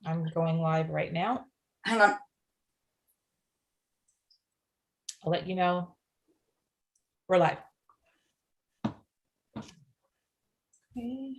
I'm going live right now. Hang on. I'll let you know we're live. Okay.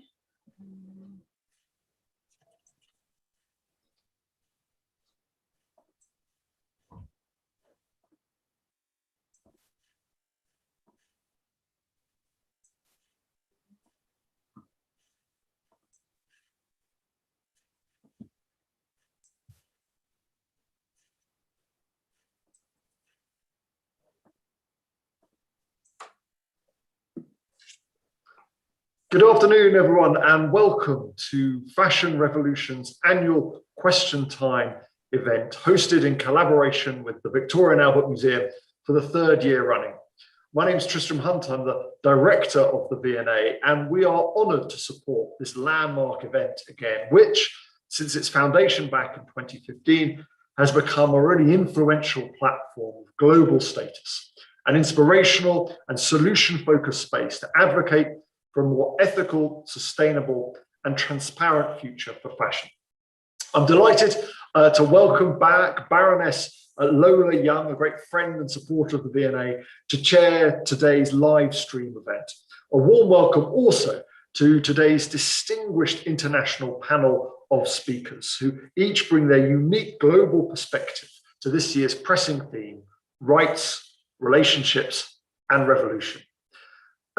Good afternoon, everyone, and welcome to Fashion Revolution's annual Question Time event, hosted in collaboration with the Victoria and Albert Museum for the third year running. My name is Tristram Hunt, I'm the director of the V&A, and we are honoured to support this landmark event again, which, since its foundation back in 2015, has become a really influential platform of global status, an inspirational and solution-focused space to advocate for a more ethical, sustainable, and transparent future for fashion. I'm delighted to welcome back Baroness Lola Young, a great friend and supporter of the V&A, to chair today's live stream event. A warm welcome also to today's distinguished international panel of speakers, who each bring their unique global perspective to this year's pressing theme: rights, relationships, and revolution.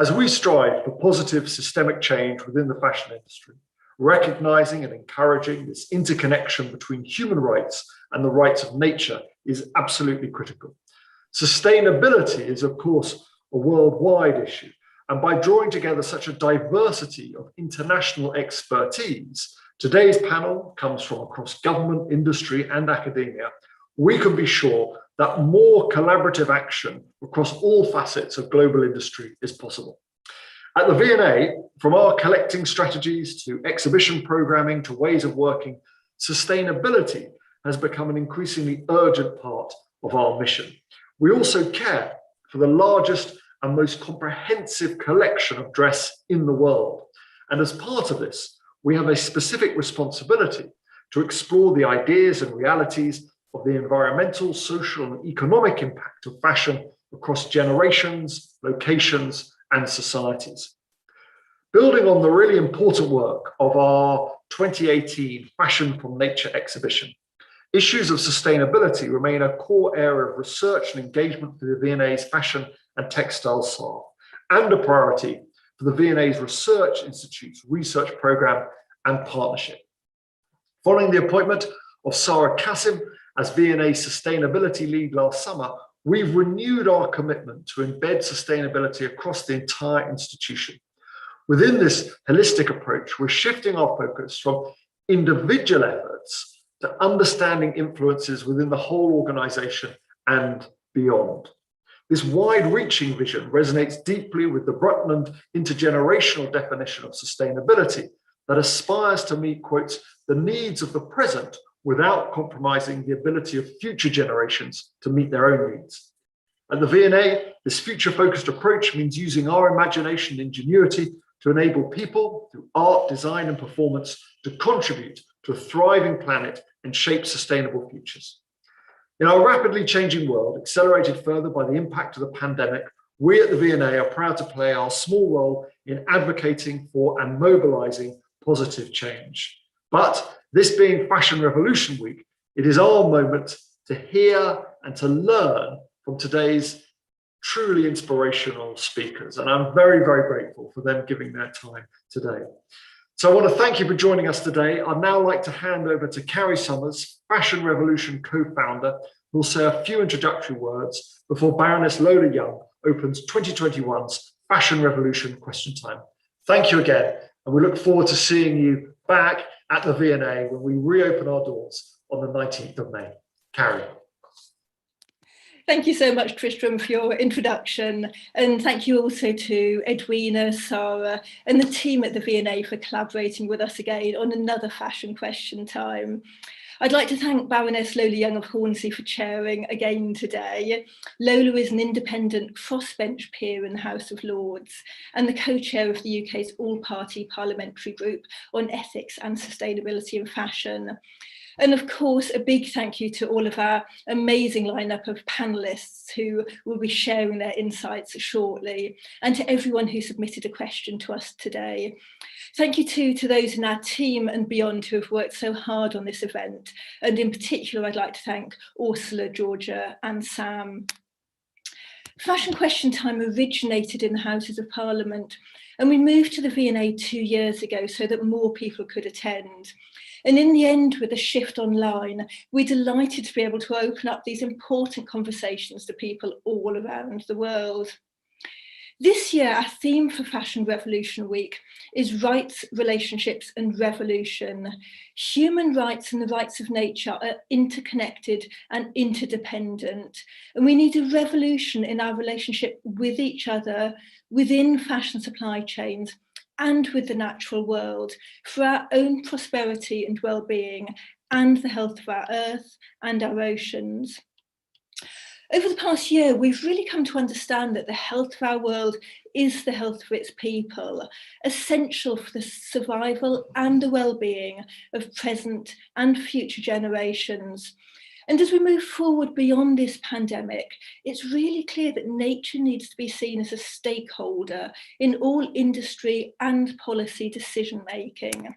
As we strive for positive systemic change within the fashion industry, recognizing and encouraging this interconnection between human rights and the rights of nature is absolutely critical. Sustainability is, of course, a worldwide issue, and by drawing together such a diversity of international expertise, today's panel comes from across government, industry, and academia. We can be sure that more collaborative action across all facets of global industry is possible. At the V&A, from our collecting strategies to exhibition programming to ways of working, sustainability has become an increasingly urgent part of our mission. We also care for the largest and most comprehensive collection of dress in the world. And as part of this, we have a specific responsibility to explore the ideas and realities of the environmental, social, and economic impact of fashion across generations, locations, and societies. Building on the really important work of our 2018 Fashion from Nature exhibition, issues of sustainability remain a core area of research and engagement for the V&A's fashion and textile staff, and a priority for the V&A's Research Institute's research program and partnership. Following the appointment of Sarah Kassim as V&A sustainability lead last summer, we've renewed our commitment to embed sustainability across the entire institution. Within this holistic approach, we're shifting our focus from individual efforts to understanding influences within the whole organization and beyond. This wide-reaching vision resonates deeply with the Brundtland intergenerational definition of sustainability that aspires to meet, quotes, the needs of the present without compromising the ability of future generations to meet their own needs. At the V&A, this future-focused approach means using our imagination and ingenuity to enable people, through art, design, and performance, to contribute to a thriving planet and shape sustainable futures. In our rapidly changing world, accelerated further by the impact of the pandemic, we at the V&A are proud to play our small role in advocating for and mobilizing positive change. But this being Fashion Revolution Week, it is our moment to hear and to learn from today's truly inspirational speakers. And I'm very, very grateful for them giving their time today. So I want to thank you for joining us today. I'd now like to hand over to Carrie Summers, Fashion Revolution co-founder, who will say a few introductory words before Baroness Lola Young opens 2021's Fashion Revolution Question Time. Thank you again, and we look forward to seeing you back at the V&A when we reopen our doors on the 19th of May. Carrie. Thank you so much, Tristram, for your introduction, and thank you also to Edwina, Sarah, and the team at the V&A for collaborating with us again on another Fashion Question Time. I'd like to thank Baroness Lola Young of Hornsey for chairing again today. Lola is an independent crossbench peer in the House of Lords and the co-chair of the UK's all-party parliamentary group on ethics and sustainability in fashion. And of course, a big thank you to all of our amazing lineup of panelists who will be sharing their insights shortly, and to everyone who submitted a question to us today. Thank you too to those in our team and beyond who have worked so hard on this event. And in particular, I'd like to thank Ursula, Georgia and Sam. Fashion Question Time originated in the Houses of Parliament, and we moved to the V&A 2 years ago so that more people could attend. And in the end, with a shift online, we're delighted to be able to open up these important conversations to people all around the world. This year, our theme for Fashion Revolution Week is Rights, Relationships and Revolution. Human rights and the rights of nature are interconnected and interdependent. And we need a revolution in our relationship with each other, within fashion supply chains, and with the natural world for our own prosperity and well-being and the health of our earth and our oceans. Over the past year, we've really come to understand that the health of our world is the health of its people, essential for the survival and the well-being of present and future generations. And as we move forward beyond this pandemic, it's really clear that nature needs to be seen as a stakeholder in all industry and policy decision-making.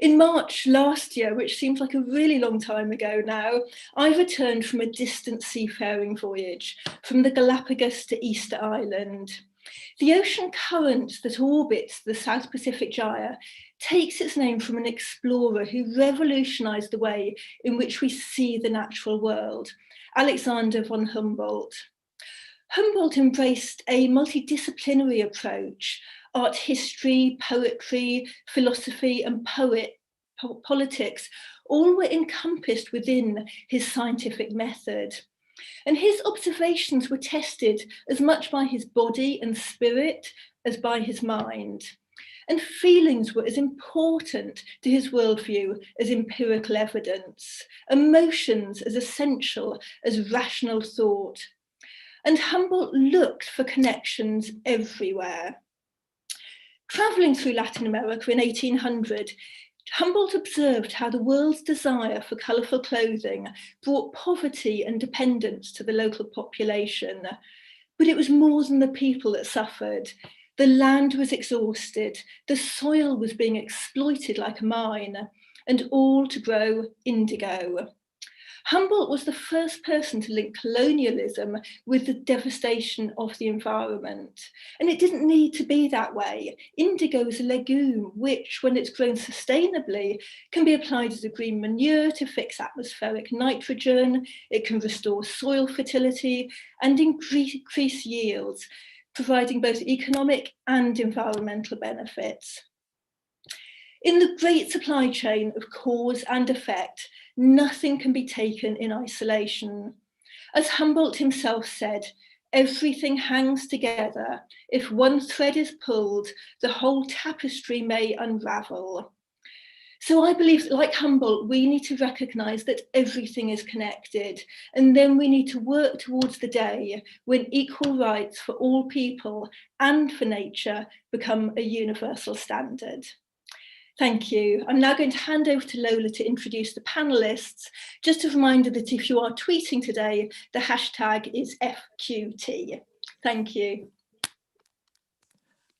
In March last year, which seems like a really long time ago now, I returned from a distant seafaring voyage from the Galapagos to Easter Island. The ocean current that orbits the South Pacific Gyre takes its name from an explorer who revolutionized the way in which we see the natural world, Alexander von Humboldt. Humboldt embraced a multidisciplinary approach. Art history, poetry, philosophy, and politics all were encompassed within his scientific method. And his observations were tested as much by his body and spirit as by his mind. And feelings were as important to his worldview as empirical evidence, emotions as essential as rational thought. And Humboldt looked for connections everywhere. Travelling through Latin America in 1800, Humboldt observed how the world's desire for colourful clothing brought poverty and dependence to the local population. But it was more than the people that suffered. The land was exhausted, the soil was being exploited like a mine, and all to grow indigo. Humboldt was the first person to link colonialism with the devastation of the environment. And it didn't need to be that way. Indigo is a legume which, when it's grown sustainably, can be applied as a green manure to fix atmospheric nitrogen. It can restore soil fertility and increase yields, providing both economic and environmental benefits. In the great supply chain of cause and effect, nothing can be taken in isolation. As Humboldt himself said, everything hangs together. If one thread is pulled, the whole tapestry may unravel. So I believe that, like Humboldt, we need to recognise that everything is connected, and then we need to work towards the day when equal rights for all people and for nature become a universal standard. Thank you. I'm now going to hand over to Lola to introduce the panellists. Just a reminder that if you are tweeting today, the hashtag is FQT. Thank you.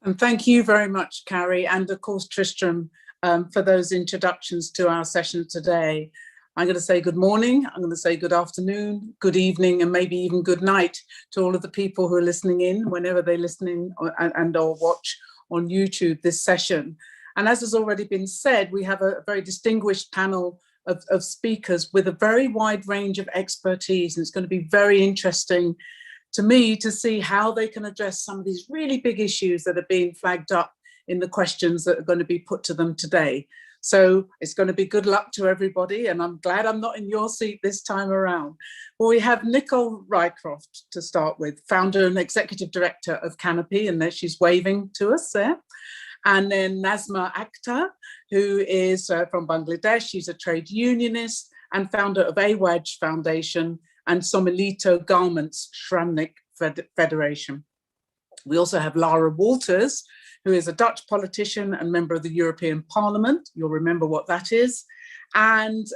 And thank you very much, Carrie, and of course, Tristram, for those introductions to our session today. I'm going to say good morning, I'm going to say good afternoon, good evening, and maybe even good night to all of the people who are listening in, whenever they're listening or watch on YouTube this session. And as has already been said, we have a very distinguished panel of speakers with a very wide range of expertise. And it's going to be very interesting to me to see how they can address some of these really big issues that are being flagged up in the questions that are going to be put to them today. So it's going to be good luck to everybody. And I'm glad I'm not in your seat this time around. Well, we have Nicole Rycroft to start with, founder and executive director of Canopy, and there she's waving to us there. And then Nazma Akhtar, who is from Bangladesh. She's a trade unionist and founder of AWAJ Foundation and Somelito Garments Shramnik Federation. We also have Lara Walters, who is a Dutch politician and member of the European Parliament. You'll remember what that is. And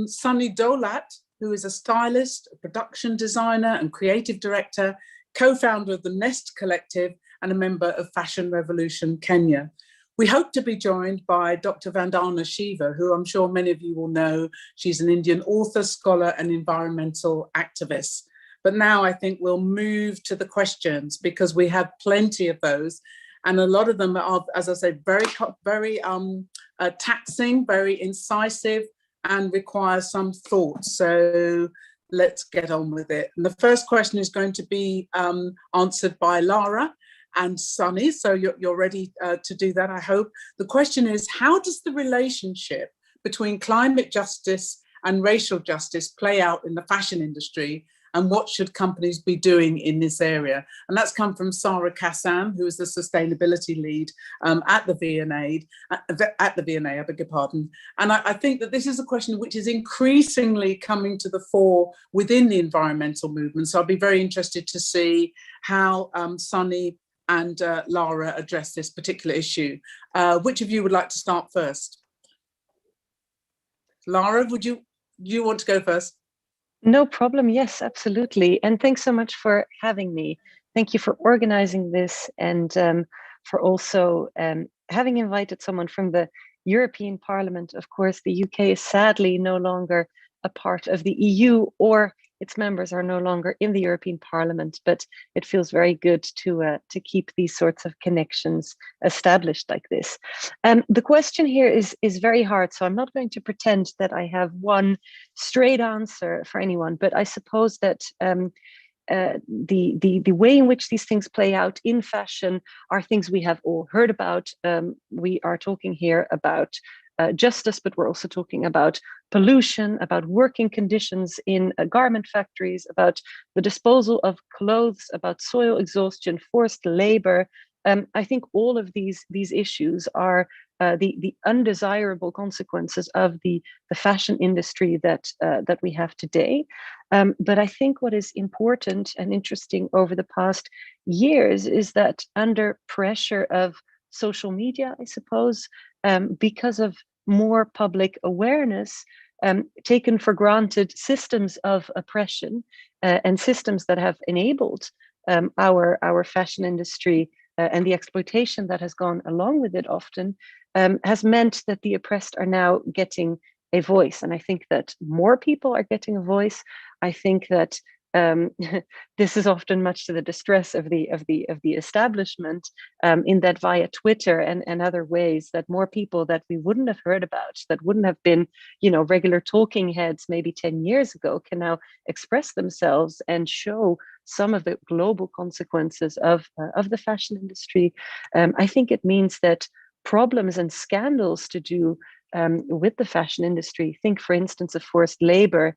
Sunny Dolat, who is a stylist, a production designer and creative director, co-founder of the Nest Collective and a member of Fashion Revolution Kenya. We hope to be joined by Dr. Vandana Shiva, who I'm sure many of you will know. She's an Indian author, scholar and environmental activist. But now I think we'll move to the questions because we have plenty of those. And a lot of them are, as I say, very taxing, very incisive, and require some thought. So let's get on with it. And the first question is going to be answered by Lara and Sunny. So you're ready to do that, I hope. The question is, how does the relationship between climate justice and racial justice play out in the fashion industry? And what should companies be doing in this area? And that's come from Sarah Kassam, who is the sustainability lead at the V&A, I beg your pardon. And I think that this is a question which is increasingly coming to the fore within the environmental movement. So I'll be very interested to see how Sunny and Lara address this particular issue. Which of you would like to start first? Lara, would you want to go first? No problem. Yes, absolutely. And thanks so much for having me. Thank you for organizing this and for also having invited someone from the European Parliament. Of course, the UK is sadly no longer a part of the EU, or its members are no longer in the European Parliament, but it feels very good to keep these sorts of connections established like this. The question here is very hard, so I'm not going to pretend that I have one straight answer for anyone, but I suppose that the way in which these things play out in fashion are things we have all heard about. We are talking here about justice, but we're also talking about pollution, about working conditions in garment factories, about the disposal of clothes, about soil exhaustion, forced labor. I think all of these issues are the undesirable consequences of the fashion industry that we have today. But I think what is important and interesting over the past years is that under pressure of social media, I suppose, because of more public awareness, taken for granted systems of oppression and systems that have enabled our fashion industry and the exploitation that has gone along with it often has meant that the oppressed are now getting a voice. And I think that more people are getting a voice. I think that this is often much to the distress of the establishment, in that via Twitter and other ways that more people that we wouldn't have heard about, that wouldn't have been, regular talking heads maybe 10 years ago, can now express themselves and show some of the global consequences of the fashion industry. I think it means that problems and scandals to do with the fashion industry, think for instance of forced labor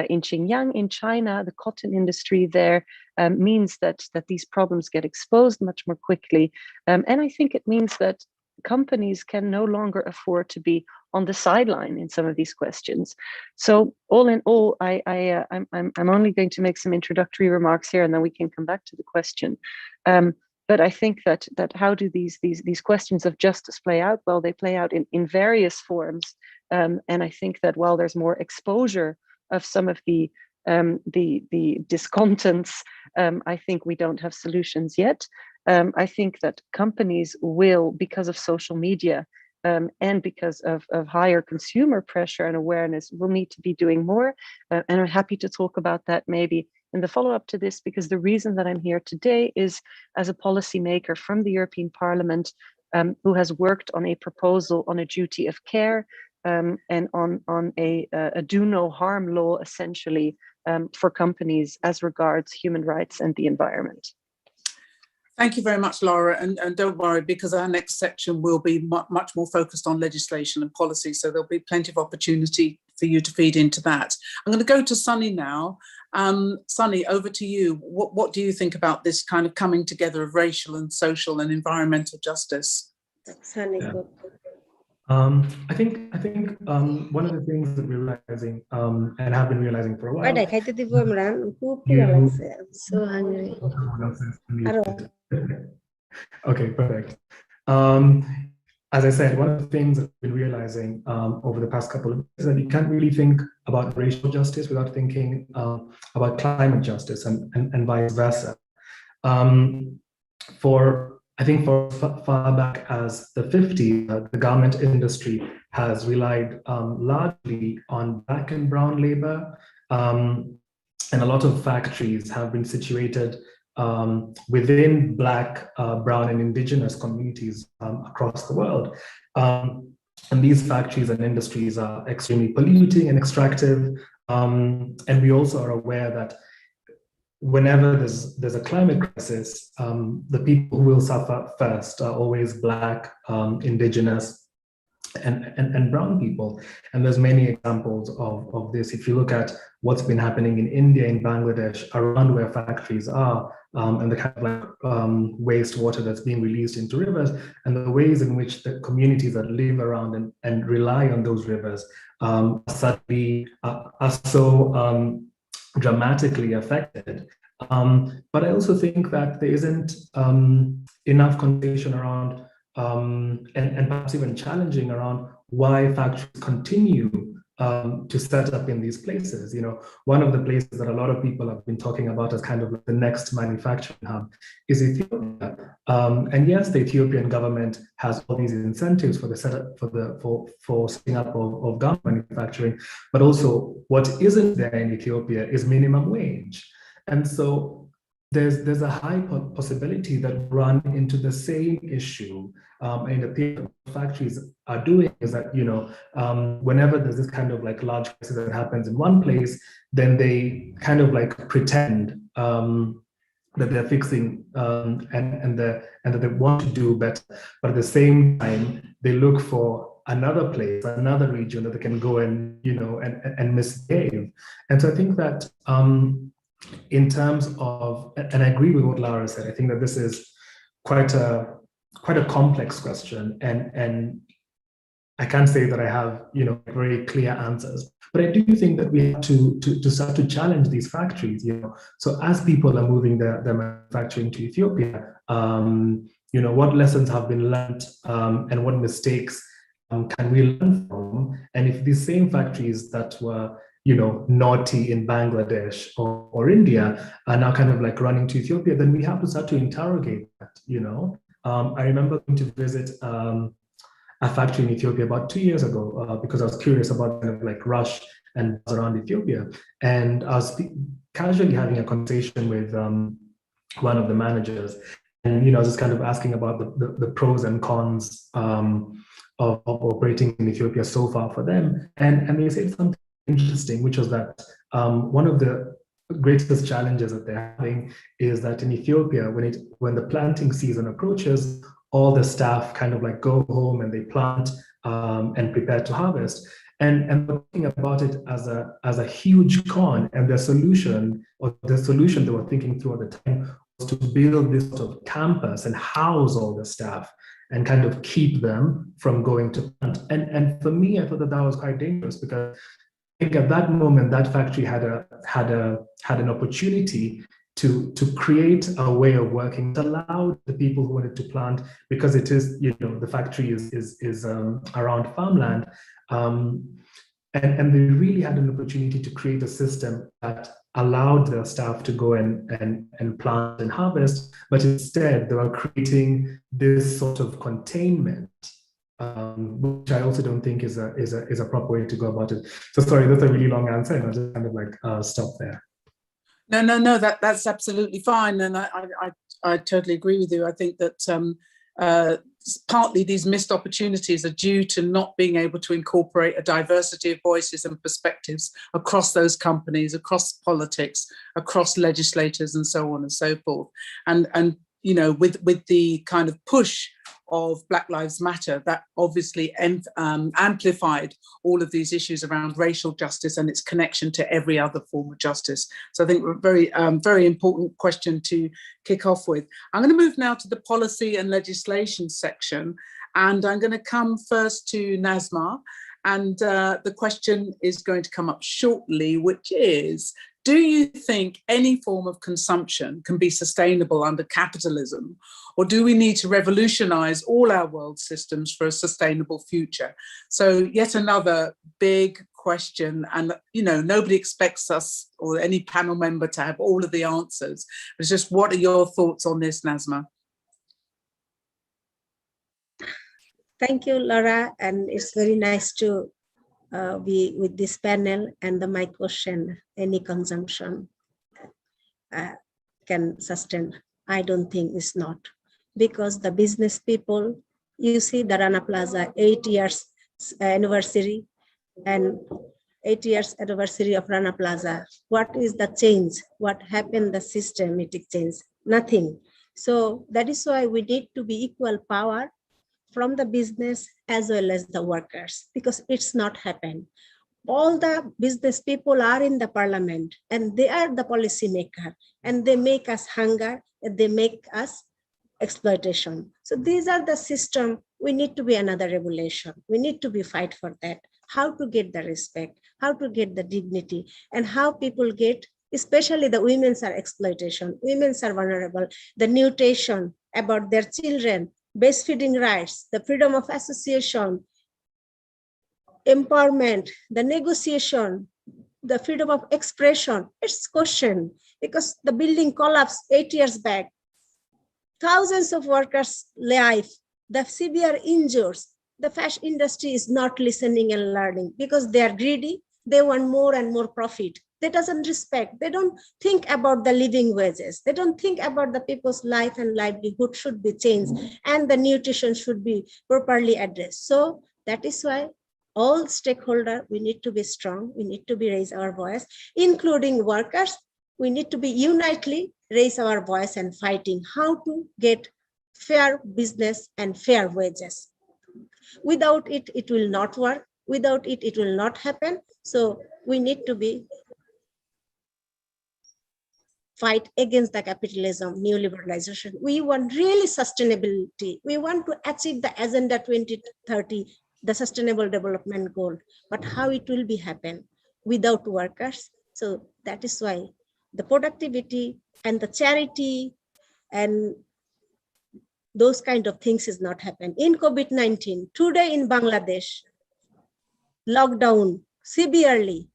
in Xinjiang in China, the cotton industry there, means that these problems get exposed much more quickly. And I think it means that companies can no longer afford to be on the sideline in some of these questions. So all in all, I'm only going to make some introductory remarks here, and then we can come back to the question. But I think that how do these questions of justice play out? Well, they play out in various forms, and I think that while there's more exposure of some of the discontents, I think we don't have solutions yet. I think that companies will, because of social media and because of higher consumer pressure and awareness, will need to be doing more. And I'm happy to talk about that maybe in the follow-up to this, because the reason that I'm here today is as a policymaker from the European Parliament who has worked on a proposal on a duty of care and on a do no harm law, essentially, for companies as regards human rights and the environment. Thank you very much, Lara, and don't worry, because our next section will be much more focused on legislation and policy, so there'll be plenty of opportunity for you to feed into that. I'm going to go to Sunny now. Sunny, over to you. What do you think about this kind of coming together of racial and social and environmental justice? Sunny. I think one of the things that we're realizing and have been realizing for a while. You, I'm so hungry. Okay, perfect. As I said, one of the things that we've been realizing over the past couple of years is that you can't really think about racial justice without thinking about climate justice and vice versa. I think for far back as the 50s, the garment industry has relied largely on Black and brown labor, and a lot of factories have been situated within Black, brown, and indigenous communities across the world. And these factories and industries are extremely polluting and extractive. And we also are aware that whenever there's a climate crisis, the people who will suffer first are always Black, indigenous, and brown people. And there's many examples of this. If you look at what's been happening in India, in Bangladesh, around where factories are, and the kind of like wastewater that's being released into rivers, and the ways in which the communities that live around and rely on those rivers suddenly are so dramatically affected. But I also think that there isn't enough conversation around and perhaps even challenging around why factories continue to set up in these places. You know, one of the places that a lot of people have been talking about as kind of like the next manufacturing hub is Ethiopia. And yes, the Ethiopian government has all these incentives for the setup for setting up of garment manufacturing, but also what isn't there in Ethiopia is minimum wage. And so there's a high possibility that run into the same issue. And the factories are doing is that, you know, whenever there's this kind of like large crisis that happens in one place, then they kind of like pretend that they're fixing and that they want to do better, but at the same time they look for another place, another region that they can go and, you know, and misbehave. And so I think that in terms of, and I agree with what Laura said, I think that this is quite a complex question, and I can't say that I have, you know, very clear answers, but I do think that we have to start to challenge these factories, you know. So as people are moving their manufacturing to Ethiopia, you know, what lessons have been learned and what mistakes can we learn from? And if these same factories that were, you know, naughty in Bangladesh or India are now kind of like running to Ethiopia, then we have to start to interrogate that, you know. I remember going to visit a factory in Ethiopia about 2 years ago because I was curious about kind of like rush and around Ethiopia. And I was casually having a conversation with one of the managers. And, you know, I was just kind of asking about the pros and cons of operating in Ethiopia so far for them. And they said something interesting, which was that one of the greatest challenges that they're having is that in Ethiopia, when the planting season approaches, all the staff kind of like go home and they plant and prepare to harvest. And thinking about it as a huge con, and the solution they were thinking through at the time was to build this sort of campus and house all the staff and kind of keep them from going to plant. And for me, I thought that was quite dangerous, because I think at that moment, that factory had an opportunity to create a way of working that allowed the people who wanted to plant, because it is, you know, the factory is around farmland, and they really had an opportunity to create a system that allowed their staff to go and plant and harvest, but instead they were creating this sort of containment, which I also don't think is a proper way to go about it. So sorry, that's a really long answer, and I'll just kind of like stop there. No, that's absolutely fine, and I totally agree with you. I think that partly these missed opportunities are due to not being able to incorporate a diversity of voices and perspectives across those companies, across politics, across legislators, and so on and so forth. And you know, with the kind of push of Black Lives Matter, that obviously amplified all of these issues around racial justice and its connection to every other form of justice. So I think a very important question to kick off with. I'm going to move now to the policy and legislation section. And I'm going to come first to Nazma. And the question is going to come up shortly, which is, do you think any form of consumption can be sustainable under capitalism? Or do we need to revolutionize all our world systems for a sustainable future? So yet another big question, and nobody expects us or any panel member to have all of the answers. It's just, what are your thoughts on this, Nazma? Thank you, Laura, and it's very nice to be with this panel. And my question, any consumption can sustain? I don't think it's not, because the business people, you see the Rana Plaza 8 years anniversary, and 8 years anniversary of Rana Plaza. What is the change? What happened, the systematic change? Nothing. So that is why we need to be equal power from the business as well as the workers, because it's not happened. All the business people are in the parliament and they are the policy maker, and they make us hunger and they make us exploitation. So these are the system. We need to be another revolution. We need to be fight for that. How to get the respect, how to get the dignity, and how people get, especially the women's are exploitation. Women's are vulnerable. The nutrition about their children, breastfeeding rights, the freedom of association, empowerment, the negotiation, the freedom of expression. It's questioned because the building collapsed 8 years back. Thousands of workers' life, the severe injuries. The fashion industry is not listening and learning because they are greedy. They want more and more profit. They doesn't respect. They don't think about the living wages. They don't think about the people's life and livelihood should be changed, and the nutrition should be properly addressed. So that is why all stakeholders, we need to be strong. We need to be raise our voice, including workers. We need to be unitedly raise our voice and fighting how to get fair business and fair wages. Without it, it will not work. Without it, it will not happen. So we need to be fight against the capitalism, neoliberalization. We want really sustainability. We want to achieve the Agenda 2030, the Sustainable Development Goal. But how it will be happen without workers? So that is why the productivity and the charity and those kind of things is not happen. In COVID-19, today in Bangladesh, lockdown severely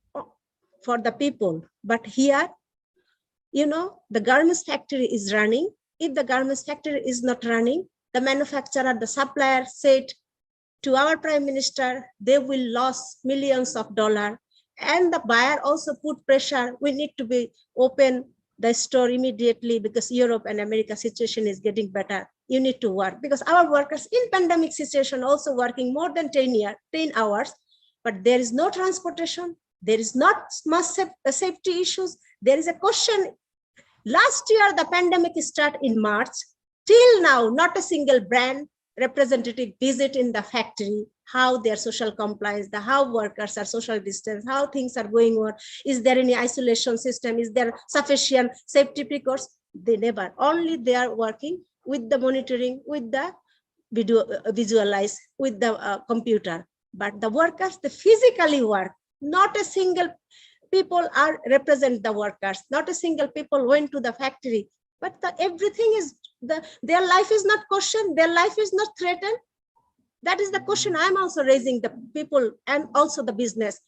for the people. But here, the garments factory is running. If the garments factory is not running, the manufacturer, the supplier said to our prime minister, they will lose millions of dollars. And the buyer also put pressure. We need to be open the store immediately because Europe and America situation is getting better. You need to work because our workers in pandemic situation also working more than 10 hours, but there is no transportation. There is not much safety issues. There is a question. Last year, the pandemic started in March. Till now, not a single brand representative visit in the factory, how their social compliance, how workers are social distance, how things are going on. Is there any isolation system? Is there sufficient safety precautions? They never. Only they are working with the monitoring, with the video visualize, with the computer. But the workers, they physically work. Not a single people are represent the workers. Not a single people went to the factory. But everything is, their life is not questioned. Their life is not threatened. That is the question I'm also raising, the people and also the business.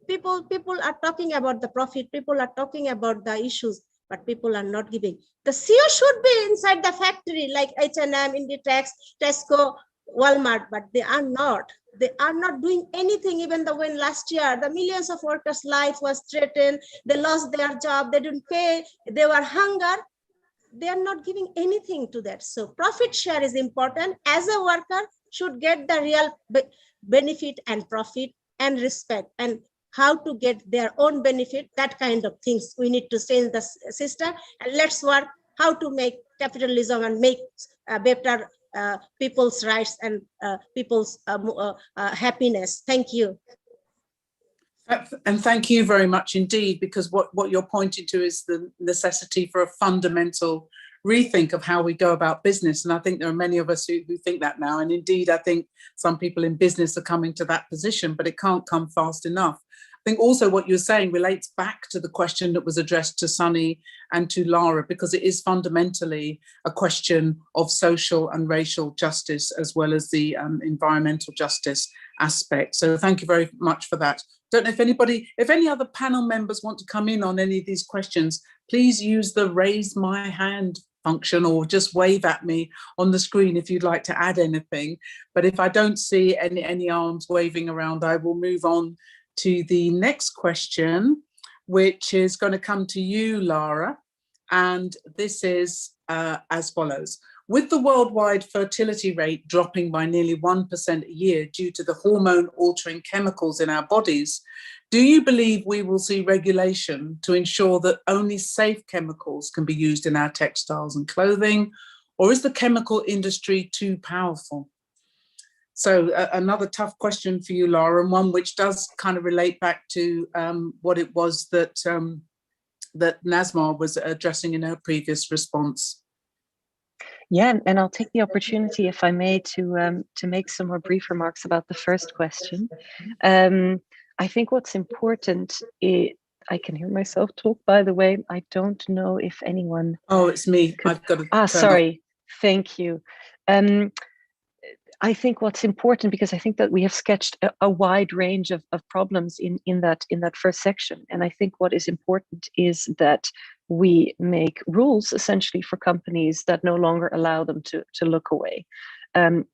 People are talking about the profit. People are talking about the issues, but people are not giving. The CEO should be inside the factory like H&M, Inditex, Tesco, Walmart, but they are not. They are not doing anything. Even though when last year the millions of workers' life was threatened, they lost their job, they didn't pay, they were hunger. They are not giving anything to that. So profit share is important. As a worker, should get the real benefit and profit and respect, and how to get their own benefit. That kind of things we need to change the system, and let's work how to make capitalism and make better people's rights and people's happiness. Thank you. And thank you very much indeed, because what you're pointing to is the necessity for a fundamental rethink of how we go about business. And I think there are many of us who think that now. And indeed, I think some people in business are coming to that position, but it can't come fast enough. I think also what you're saying relates back to the question that was addressed to Sunny and to Lara, because it is fundamentally a question of social and racial justice, as well as the environmental justice aspect. So thank you very much for that. Don't know if any other panel members want to come in on any of these questions, please use the raise my hand function or just wave at me on the screen if you'd like to add anything. But if I don't see any arms waving around, I will move on to the next question, which is going to come to you, Lara. And this is as follows. With the worldwide fertility rate dropping by nearly 1% a year due to the hormone-altering chemicals in our bodies, do you believe we will see regulation to ensure that only safe chemicals can be used in our textiles and clothing, or is the chemical industry too powerful? So another tough question for you, Lara, and one which does kind of relate back to what it was that that Nazma was addressing in her previous response. Yeah, and I'll take the opportunity, if I may, to make some more brief remarks about the first question. I think what's important I can hear myself talk, by the way. I don't know if anyone... Oh, it's me. I've got to sorry. Thank you. I think what's important, because I think that we have sketched a wide range of problems in that first section. And I think what is important is that we make rules essentially for companies that no longer allow them to look away. The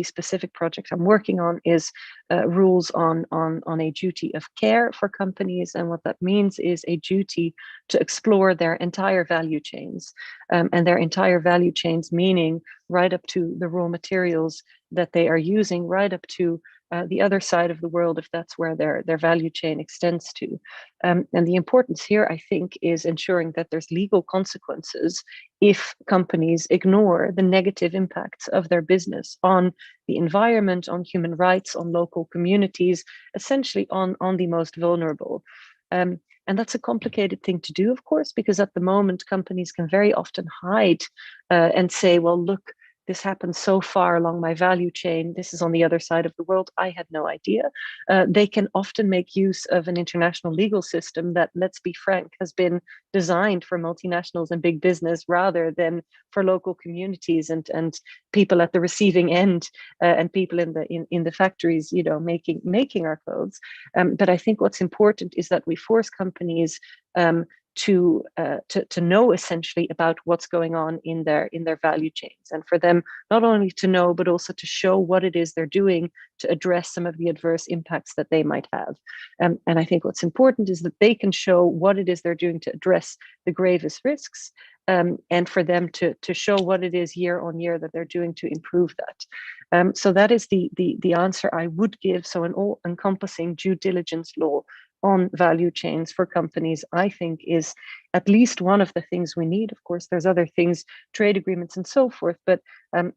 specific project I'm working on is rules on a duty of care for companies, and what that means is a duty to explore their entire value chains, and their entire value chains meaning right up to the raw materials that they are using, right up to the other side of the world, if that's where their value chain extends to. And the importance here, I think, is ensuring that there's legal consequences if companies ignore the negative impacts of their business on the environment, on human rights, on local communities, essentially on the most vulnerable. And that's a complicated thing to do, of course, because at the moment, companies can very often hide and say, well, look, this happens so far along my value chain. This is on the other side of the world. I had no idea. They can often make use of an international legal system that, let's be frank, has been designed for multinationals and big business rather than for local communities and people at the receiving end and people in the factories, you know, making our clothes. But I think what's important is that we force companies to know essentially about what's going on in their value chains, and for them not only to know but also to show what it is they're doing to address some of the adverse impacts that they might have. And I think what's important is that they can show what it is they're doing to address the gravest risks, and for them to show what it is year on year that they're doing to improve that. So that is the answer I would give. So an all-encompassing due diligence law on value chains for companies, I think, is at least one of the things we need. Of course, there's other things, trade agreements and so forth, but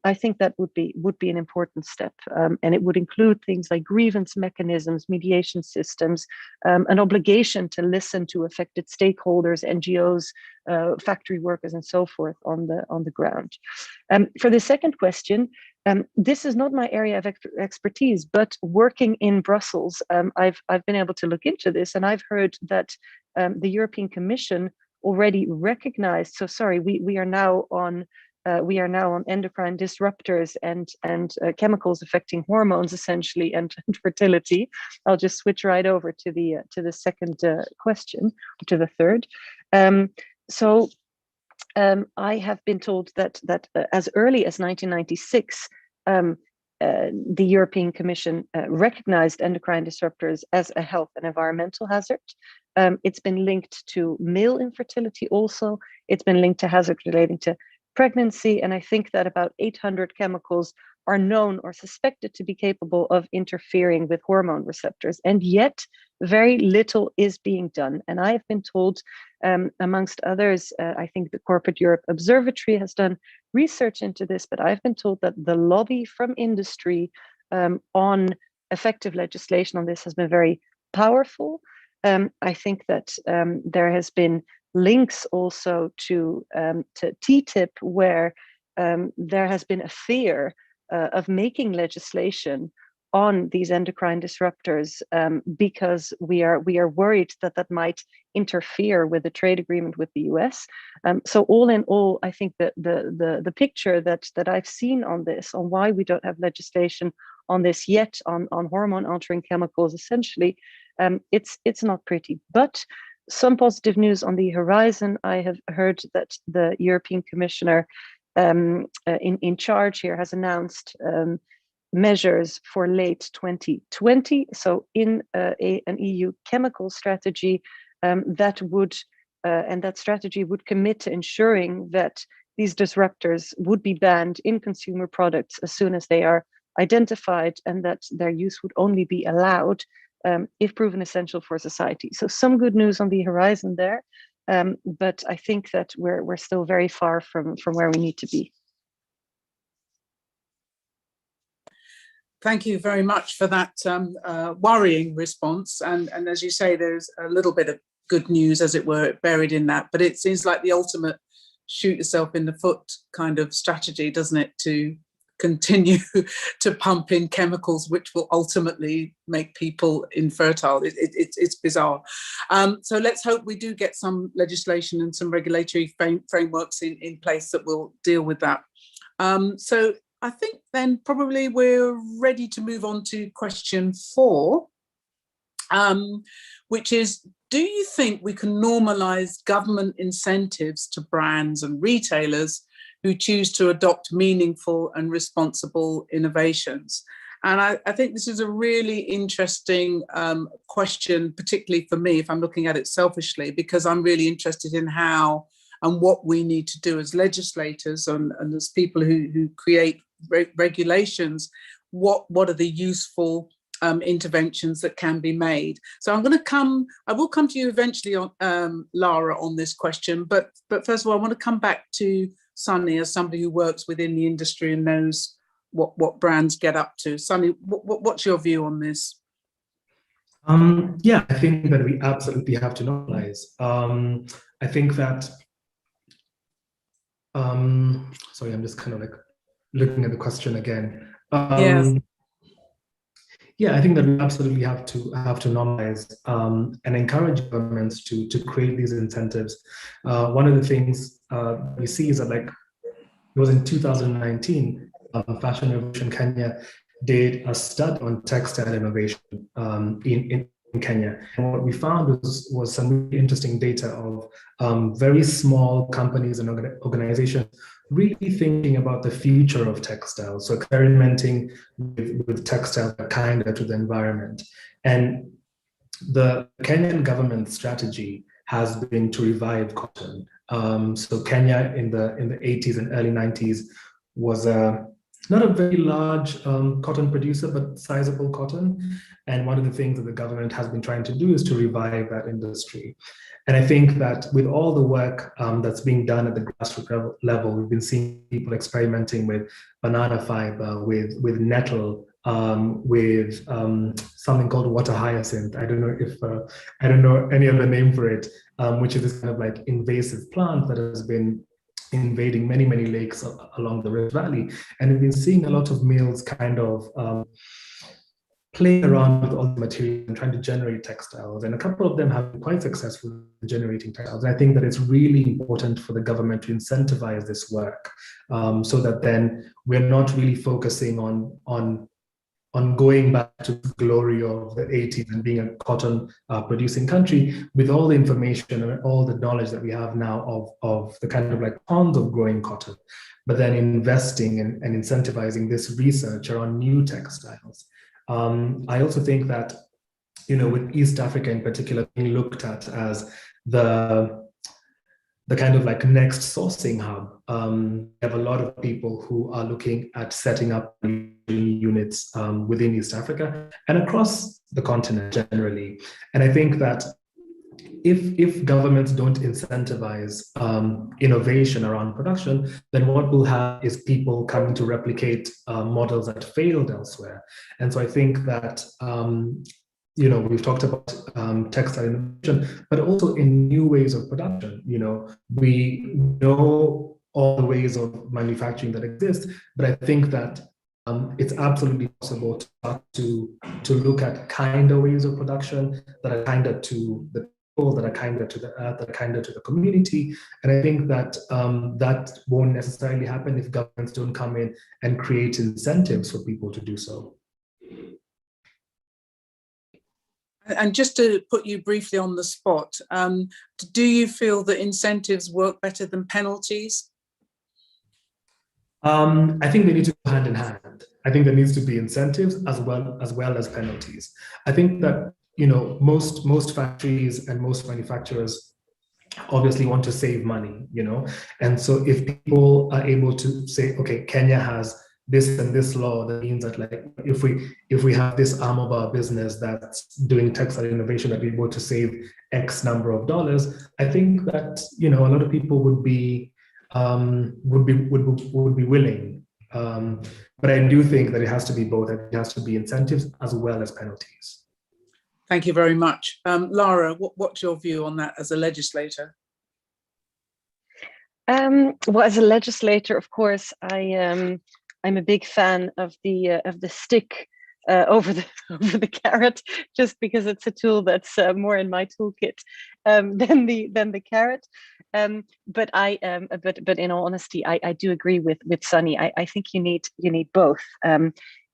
I think that would be an important step. And it would include things like grievance mechanisms, mediation systems, an obligation to listen to affected stakeholders, NGOs, factory workers, and so forth on the ground. For the second question, this is not my area of expertise, but working in Brussels, I've been able to look into this, and I've heard that the European Commission already recognized. So sorry, we are now on endocrine disruptors and chemicals affecting hormones essentially and fertility. I'll just switch right over to the second question, to the third. I have been told that as early as 1996, the European Commission recognized endocrine disruptors as a health and environmental hazard. It's been linked to male infertility also. It's been linked to hazards relating to pregnancy. And I think that about 800 chemicals are known or suspected to be capable of interfering with hormone receptors. And yet very little is being done. And I have been told, amongst others, I think the Corporate Europe Observatory has done research into this, but I've been told that the lobby from industry on effective legislation on this has been very powerful. I think that there has been links also to TTIP, where there has been a fear of making legislation on these endocrine disruptors because we are worried that that might interfere with the trade agreement with the US. So all in all, I think that the picture that I've seen on this, on why we don't have legislation on this yet, on hormone altering chemicals, essentially, it's not pretty. But some positive news on the horizon. I have heard that the European Commissioner in charge here has announced measures for late 2020. So in an EU chemical strategy that strategy would commit to ensuring that these disruptors would be banned in consumer products as soon as they are identified, and that their use would only be allowed if proven essential for society. So some good news on the horizon there, but I think that we're still very far from where we need to be. Thank you very much for that worrying response. And as you say, there's a little bit of good news, as it were, buried in that. But it seems like the ultimate shoot yourself in the foot kind of strategy, doesn't it, to continue to pump in chemicals which will ultimately make people infertile. It's bizarre. So let's hope we do get some legislation and some regulatory frameworks in place that will deal with that. So I think then probably we're ready to move on to question 4, which is, do you think we can normalise government incentives to brands and retailers who choose to adopt meaningful and responsible innovations? And I think this is a really interesting question, particularly for me, if I'm looking at it selfishly, because I'm really interested in how and what we need to do as legislators and as people who create regulations. What are the useful interventions that can be made? So I will come to you eventually on Lara on this question, but first of all, I want to come back to Sunny as somebody who works within the industry and knows what brands get up to. Sunny, what's your view on this? Yeah, I think that we absolutely have to normalize. I think that, sorry, I'm just kind of like looking at the question again. Yes. Yeah, I think that we absolutely have to normalize and encourage governments to create these incentives. One of the things we see is that, like, it was in 2019, Fashion Revolution Kenya did a study on textile innovation in Kenya. And what we found was some really interesting data of very small companies and organizations really thinking about the future of textiles, so experimenting with textiles that are kinder to the environment. And the Kenyan government strategy has been to revive cotton. So Kenya in the 80s and early 90s was not a very large cotton producer, but sizable cotton. And one of the things that the government has been trying to do is to revive that industry. And I think that with all the work that's being done at the grassroots level, we've been seeing people experimenting with banana fiber, with nettle, with something called water hyacinth. I don't know any other name for it, which is this kind of like invasive plant that has been invading many lakes along the Rift Valley. And we've been seeing a lot of mills kind of playing around with all the materials and trying to generate textiles. And a couple of them have been quite successful in generating textiles. And I think that it's really important for the government to incentivize this work so that then we're not really focusing on going back to the glory of the 80s and being a cotton producing country, with all the information and all the knowledge that we have now of the kind of like ponds of growing cotton, but then investing and incentivizing this research around new textiles. I also think that, with East Africa in particular being looked at as the kind of like next sourcing hub, we have a lot of people who are looking at setting up units within East Africa and across the continent generally. And I think that if governments don't incentivize innovation around production, then what we'll have is people coming to replicate models that failed elsewhere. And so I think that we've talked about textile innovation, but also in new ways of production. We know all the ways of manufacturing that exist, but I think that it's absolutely possible to start to look at kinder ways of production that are kinder to the people, that are kinder to the earth, that are kinder to the community. And I think that that won't necessarily happen if governments don't come in and create incentives for people to do so. And just to put you briefly on the spot, do you feel that incentives work better than penalties? I think they need to go hand in hand. I think there needs to be incentives as well as penalties. I think that most factories and most manufacturers obviously want to save money, and so if people are able to say, okay, Kenya has this and this law that means that, like, if we have this arm of our business that's doing textile innovation, that we're able to save X number of dollars, I think that a lot of people would be willing. But I do think that it has to be both. It has to be incentives as well as penalties. Thank you very much. Lara, what's your view on that as a legislator? Well, as a legislator, of course, I'm a big fan of the stick over the carrot, just because it's a tool that's more in my toolkit than the carrot. But in all honesty, I do agree with Sunny. I think you need both.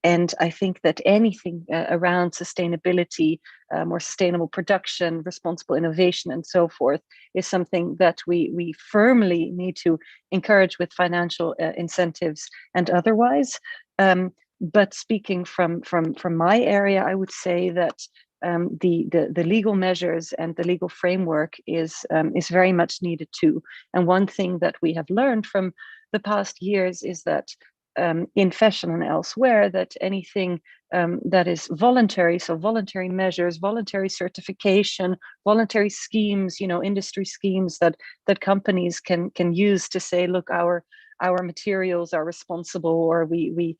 And I think that anything around sustainability, more sustainable production, responsible innovation, and so forth, is something that we firmly need to encourage with financial incentives and otherwise. But speaking from my area, I would say that the legal measures and the legal framework is very much needed too. And one thing that we have learned from the past years is that in fashion and elsewhere, that anything that is voluntary, so voluntary measures, voluntary certification, voluntary schemes, industry schemes that companies can use to say, look, our materials are responsible, or we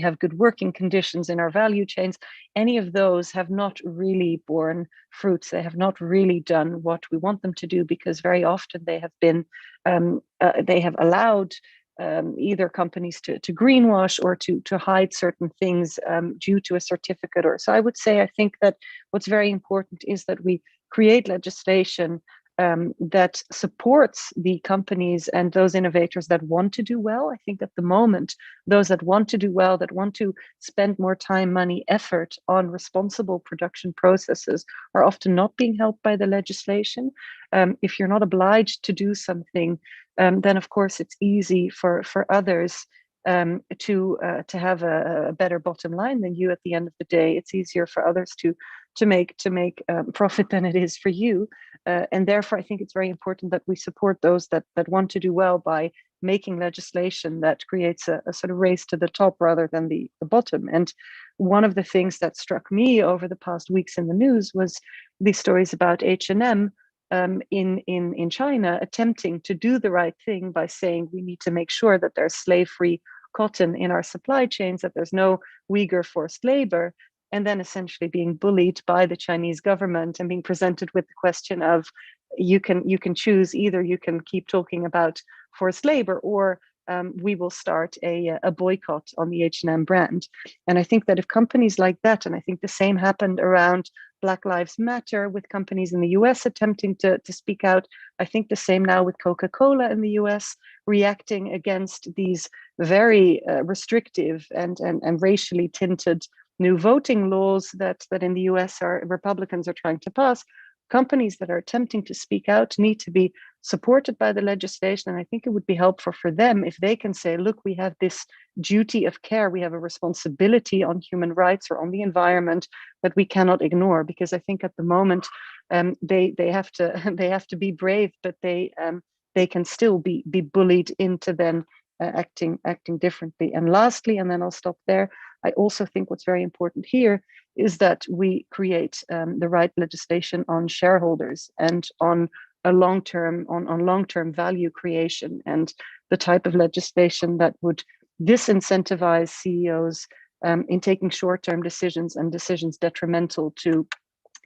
have good working conditions in our value chains. Any of those have not really borne fruits. They have not really done what we want them to do, because very often they have been they have allowed either companies to greenwash or to hide certain things due to a certificate. Or so I would say, I think that what's very important is that we create legislation that supports the companies and those innovators that want to do well. I think at the moment, those that want to do well, that want to spend more time, money, effort on responsible production processes, are often not being helped by the legislation. If you're not obliged to do something, then of course it's easy for others to have a better bottom line than you at the end of the day. It's easier for others to make profit than it is for you. And therefore, I think it's very important that we support those that want to do well by making legislation that creates a sort of race to the top rather than the bottom. And one of the things that struck me over the past weeks in the news was these stories about H&M in China attempting to do the right thing by saying we need to make sure that there's slave-free cotton in our supply chains, that there's no Uyghur forced labor, and then essentially being bullied by the Chinese government and being presented with the question of you can choose, either you can keep talking about forced labor, or we will start a boycott on the H&M brand. And I think that if companies like that, and I think the same happened around Black Lives Matter with companies in the US attempting to speak out, I think the same now with Coca-Cola in the US reacting against these very restrictive and racially tinted new voting laws that in the US Republicans are trying to pass. Companies that are attempting to speak out need to be supported by the legislation. And I think it would be helpful for them if they can say, look, we have this duty of care, we have a responsibility on human rights or on the environment that we cannot ignore. Because I think at the moment they have to be brave, but they can still be bullied into then acting differently. And lastly, and then I'll stop there, I also think what's very important here is that we create the right legislation on shareholders and on a long-term value creation, and the type of legislation that would disincentivize CEOs in taking short-term decisions and decisions detrimental to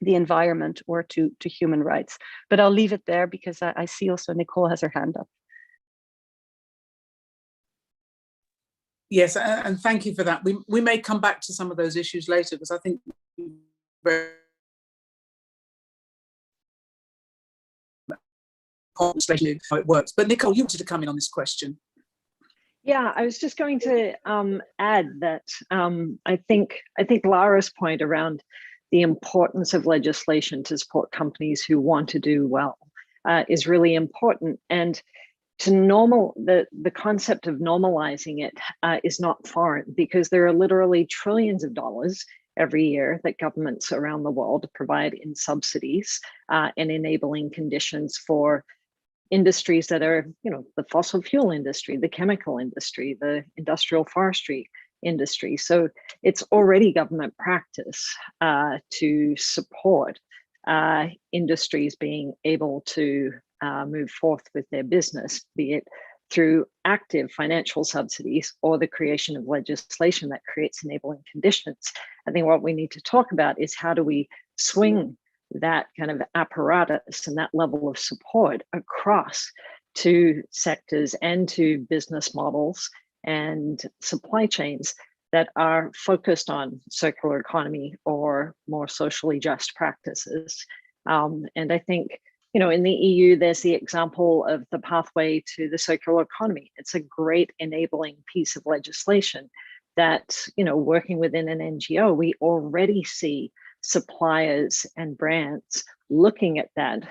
the environment or to human rights. But I'll leave it there because I see also Nicole has her hand up. Yes, and thank you for that. We may come back to some of those issues later because I think how it works. But Nicole, you wanted to come in on this question. Yeah, I was just going to add that I think Lara's point around the importance of legislation to support companies who want to do well is really important. And to the concept of normalizing it is not foreign, because there are literally trillions of dollars every year that governments around the world provide in subsidies and enabling conditions for industries that are, the fossil fuel industry, the chemical industry, the industrial forestry industry. So it's already government practice to support industries being able to move forth with their business, be it through active financial subsidies or the creation of legislation that creates enabling conditions. I think what we need to talk about is how do we swing that kind of apparatus and that level of support across to sectors and to business models and supply chains that are focused on circular economy or more socially just practices. And I think, in the EU, there's the example of the pathway to the circular economy. It's a great enabling piece of legislation that, working within an NGO, we already see suppliers and brands looking at that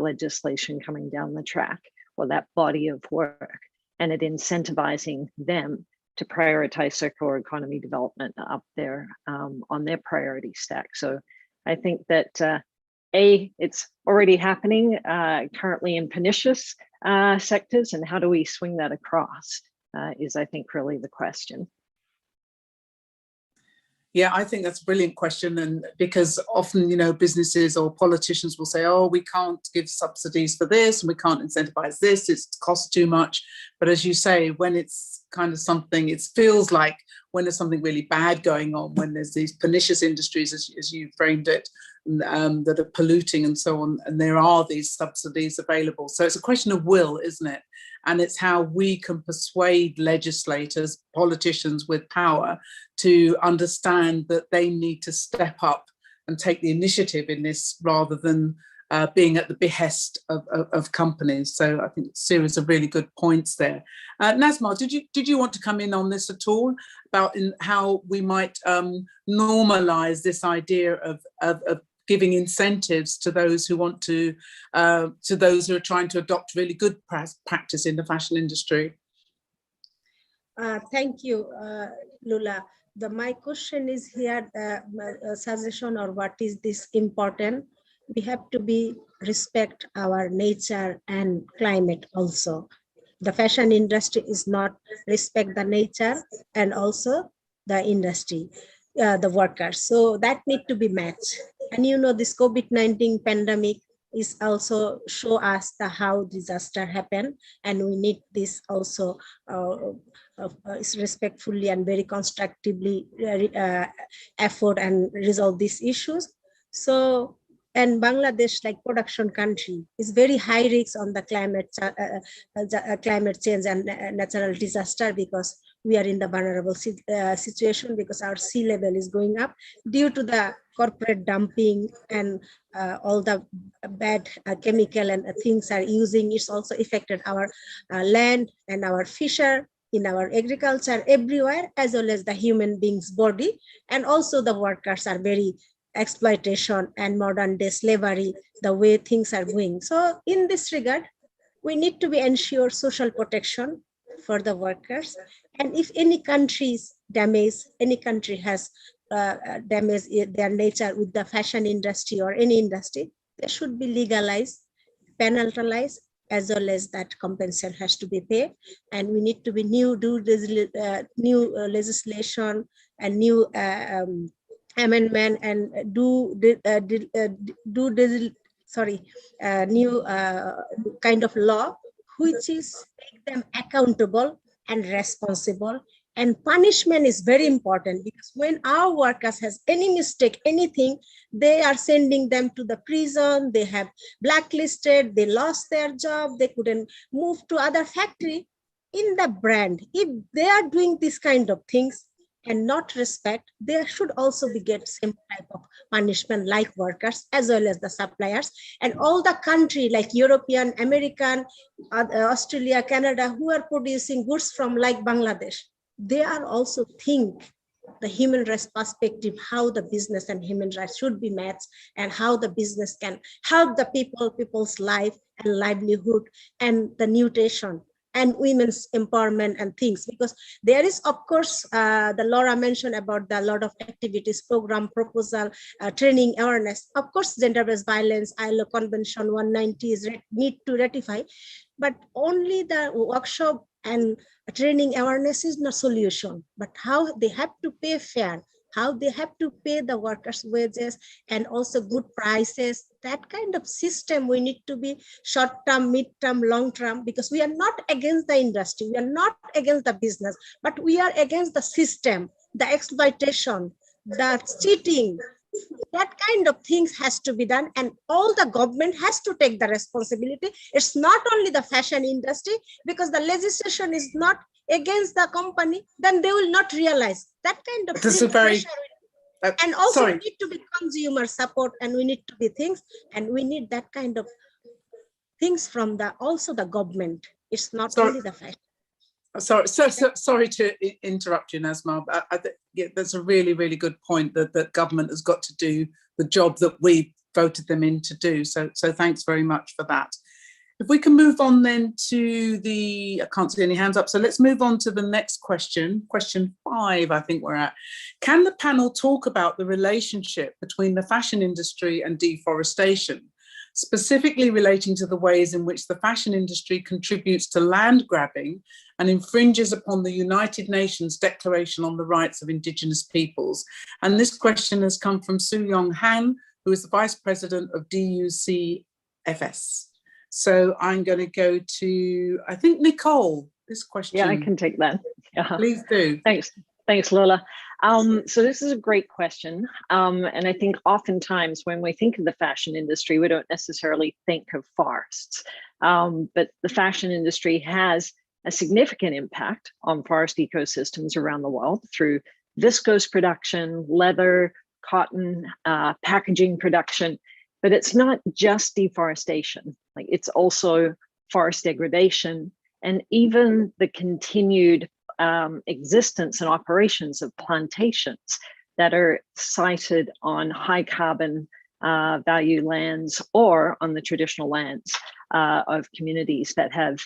legislation coming down the track, or that body of work, and it incentivizing them to prioritize circular economy development up there on their priority stack. So I think that it's already happening currently in pernicious sectors, and how do we swing that across is, I think, really the question. Yeah, I think that's a brilliant question. And because often, businesses or politicians will say, oh, we can't give subsidies for this and we can't incentivize this, it costs too much. But as you say, when it's kind of something, it feels like when there's something really bad going on, when there's these pernicious industries, as you framed it, that are polluting and so on, and there are these subsidies available. So it's a question of will, isn't it? And it's how we can persuade legislators, politicians with power, to understand that they need to step up and take the initiative in this rather than being at the behest of companies. So I think a series of really good points there. Nazma, did you want to come in on this at all about how we might normalize this idea of giving incentives to those who want to those who are trying to adopt really good practice in the fashion industry? Thank you, Lula. My question is here, suggestion or what is this important? We have to respect our nature and climate also. The fashion industry is not respect the nature and also the industry, the workers. So that need to be matched. And this COVID-19 pandemic is also show us how disaster happen, and we need this also respectfully and very constructively effort and resolve these issues. So, and Bangladesh, like production country, is very high risk on the climate change and natural disaster, because we are in the vulnerable situation because our sea level is going up due to the corporate dumping and all the bad chemical and things are using. It's also affected our land and our fisher, in our agriculture, everywhere, as well as the human beings' body. And also the workers are very exploitation and modern day slavery, the way things are going. So in this regard, we need to ensure social protection for the workers. And if any countries damage, any country has damaged their nature with the fashion industry or any industry, they should be legalized, penalized, as well as that compensation has to be paid. And we need to be new legislation and new amendment and new kind of law, which is make them accountable and responsible And punishment is very important, because when our workers has any mistake, anything, they are sending them to the prison, they have blacklisted, they lost their job, they couldn't move to other factory. In the brand, if they are doing this kind of things and not respect, there should also be get same type of punishment like workers as well as the suppliers. And all the country like European, American, Australia, Canada, who are producing goods from like Bangladesh, they are also think the human rights perspective, how the business and human rights should be matched, and how the business can help the people's life and livelihood and the nutrition and women's empowerment and things. Because there is, of course, the Laura mentioned about the lot of activities, program, proposal, training, awareness. Of course, gender-based violence, ILO Convention 190 is need to ratify, but only the workshop and training awareness is not solution, but how they have to pay fair, how they have to pay the workers' wages and also good prices. That kind of system we need to be short-term, mid-term, long-term, because we are not against the industry, we are not against the business, but we are against the system, the exploitation, the cheating. That kind of things has to be done, and all the government has to take the responsibility. It's not only the fashion industry, because the legislation is not against the company, then they will not realize that kind of This is very and also sorry. we need to be consumer support, and we need to be things, and we need that kind of things from the also the government. It's not only the fashion. Sorry to interrupt you, Nazma, but I think that's a really, really good point, that government has got to do the job that we voted them in to do. So thanks very much for that. If we can move on then to I can't see any hands up, so let's move on to the next question. Question 5, I think we're at. Can the panel talk about the relationship between the fashion industry and deforestation, specifically relating to the ways in which the fashion industry contributes to land grabbing and infringes upon the United Nations Declaration on the Rights of Indigenous Peoples? And this question has come from Su Yong Han, who is the Vice President of DUCFS. So I'm going to go to, I think, Nicole, this question. Yeah, I can take that. Yeah. Please do. Thanks, Lola. So this is a great question. And I think oftentimes when we think of the fashion industry, we don't necessarily think of forests. But the fashion industry has a significant impact on forest ecosystems around the world through viscose production, leather, cotton, packaging production. But it's not just deforestation, like it's also forest degradation, and even the continued existence and operations of plantations that are sited on high carbon value lands or on the traditional lands of communities that have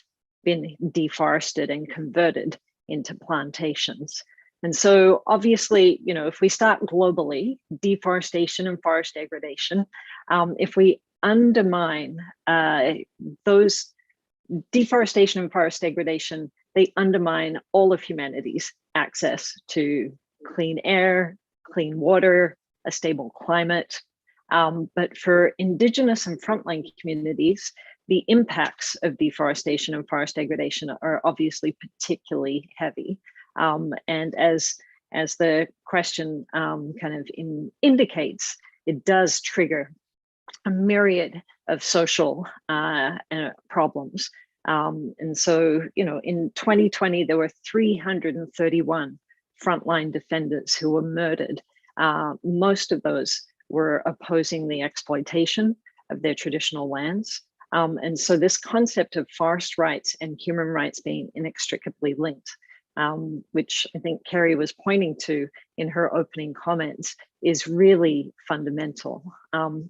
been deforested and converted into plantations. And so obviously, you know, if we start globally, deforestation and forest degradation, if we undermine those deforestation and forest degradation, they undermine all of humanity's access to clean air, clean water, a stable climate. But for Indigenous and frontline communities, the impacts of deforestation and forest degradation are obviously particularly heavy. And as the question kind of indicates, it does trigger a myriad of social problems. And so, you know, in 2020, there were 331 frontline defenders who were murdered. Most of those were opposing the exploitation of their traditional lands. And so this concept of forest rights and human rights being inextricably linked, which I think Kerry was pointing to in her opening comments, is really fundamental.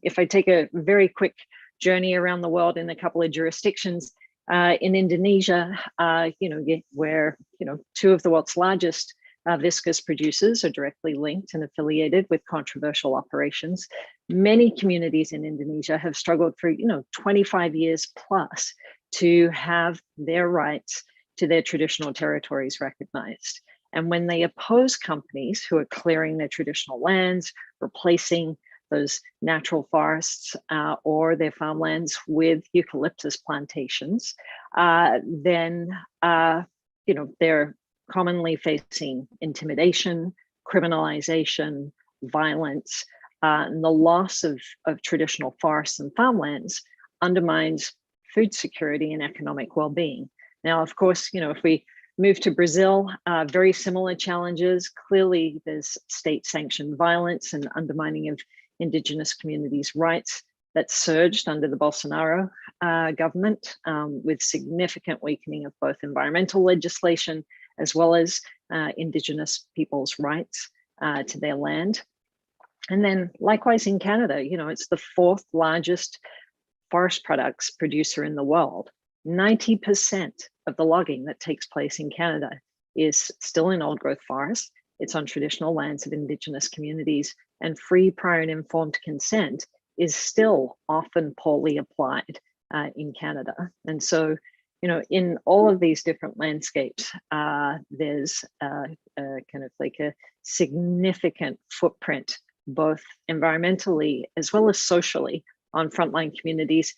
If I take a very quick journey around the world in a couple of jurisdictions, in Indonesia, where two of the world's largest viscose producers are directly linked and affiliated with controversial operations. Many communities in Indonesia have struggled for 25 years plus to have their rights to their traditional territories recognized. And when they oppose companies who are clearing their traditional lands, replacing those natural forests or their farmlands with eucalyptus plantations, then they're commonly facing intimidation, criminalization, violence, and the loss of traditional forests and farmlands undermines food security and economic well-being. Now, of course, if we move to Brazil, very similar challenges. Clearly, there's state-sanctioned violence and undermining of indigenous communities' rights that surged under the Bolsonaro government, with significant weakening of both environmental legislation as well as indigenous people's rights to their land. And then likewise in Canada, it's the 4th largest forest products producer in the world. 90% of the logging that takes place in Canada is still in old growth forests. It's on traditional lands of indigenous communities, and free, prior and informed consent is still often poorly applied in Canada. And so, in all of these different landscapes, there's kind of like a significant footprint, both environmentally as well as socially, on frontline communities.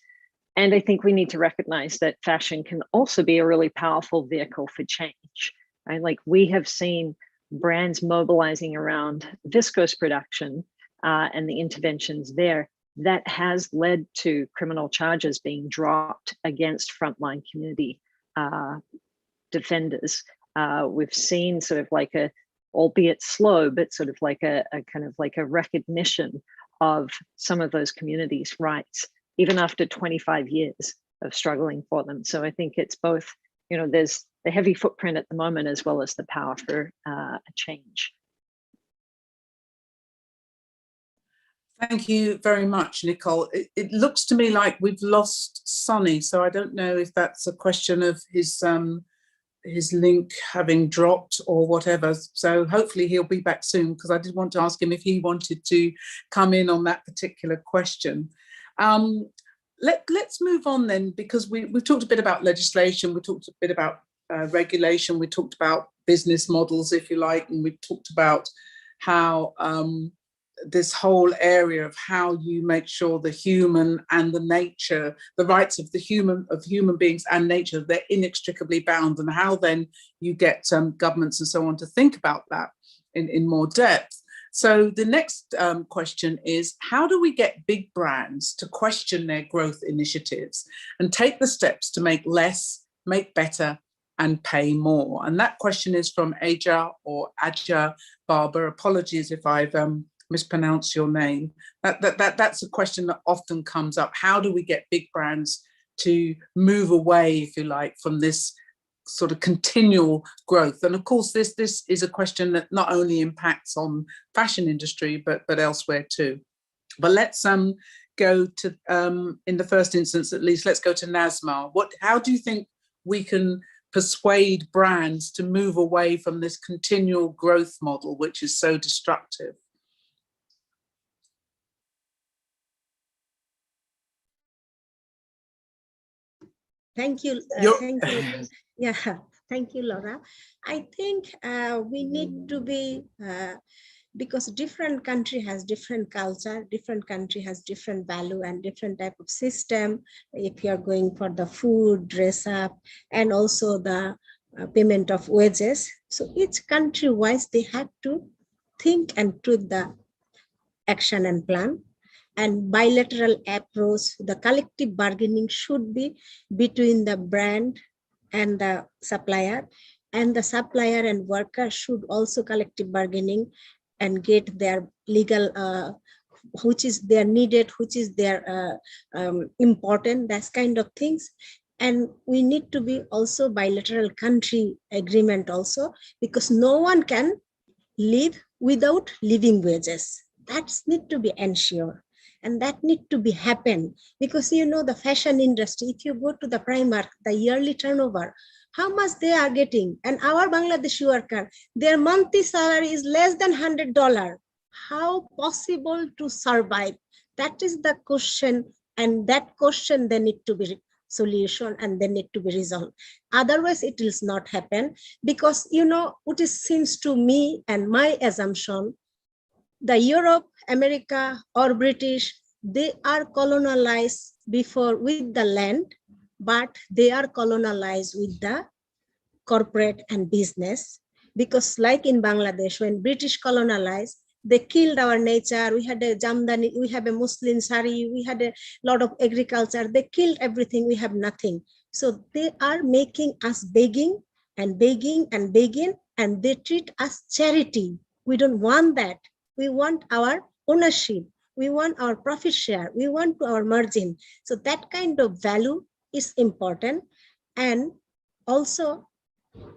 And I think we need to recognize that fashion can also be a really powerful vehicle for change, right? Like, we have seen brands mobilizing around viscose production and the interventions there that has led to criminal charges being dropped against frontline community defenders. We've seen sort of like albeit slow, but sort of like a kind of like a recognition of some of those communities' rights, even after 25 years of struggling for them. So I think it's both, there's the heavy footprint at the moment as well as the power for a change. Thank you very much, Nicole. It looks to me like we've lost Sonny, so I don't know if that's a question of his link having dropped or whatever. So hopefully he'll be back soon, because I did want to ask him if he wanted to come in on that particular question. Let's move on then, because we've talked a bit about legislation, we talked a bit about regulation, we talked about business models, if you like, and we talked about how this whole area of how you make sure the human and the nature, the rights of human beings and nature, they're inextricably bound, and how then you get governments and so on to think about that in more depth. So the next question is, how do we get big brands to question their growth initiatives and take the steps to make less, make better, and pay more? And that question is from Aja Barber. Apologies if I've mispronounced your name. That's a question that often comes up. How do we get big brands to move away, if you like, from this sort of continual growth? And of course, this is a question that not only impacts on fashion industry, but elsewhere too. But let's go to, in the first instance at least, let's go to Nazma. How do you think we can persuade brands to move away from this continual growth model, which is so destructive? Thank you. Thank you. Yeah, thank you, Laura. I think we need to be, because different country has different culture, different country has different value and different type of system. If you are going for the food, dress up, and also the payment of wages. So each country wise, they have to think and tweak the action and plan. And bilateral approach, the collective bargaining should be between the brand and the supplier, and the supplier and worker should also collective bargaining and get their legal, which is their needed, which is their important, that kind of things. And we need to be also bilateral country agreement also, because no one can live without living wages. That need to be ensured. And that need to be happen, because the fashion industry, if you go to the Primark, the yearly turnover, how much they are getting, and our Bangladeshi worker, their monthly salary is less than $100. How possible to survive? That is the question, and that question they need to be solution and they need to be resolved. Otherwise, it will not happen, because what it seems to me and my assumption, the Europe, America, or British, they are colonialized before with the land, but they are colonialized with the corporate and business, because like in Bangladesh, when British colonized, they killed our nature. We had a Jamdani, we have a Muslim sari, we had a lot of agriculture. They killed everything, we have nothing. So they are making us begging and begging and begging, and they treat us charity. We don't want that. We want our ownership. We want our profit share. We want our margin. So that kind of value is important, and also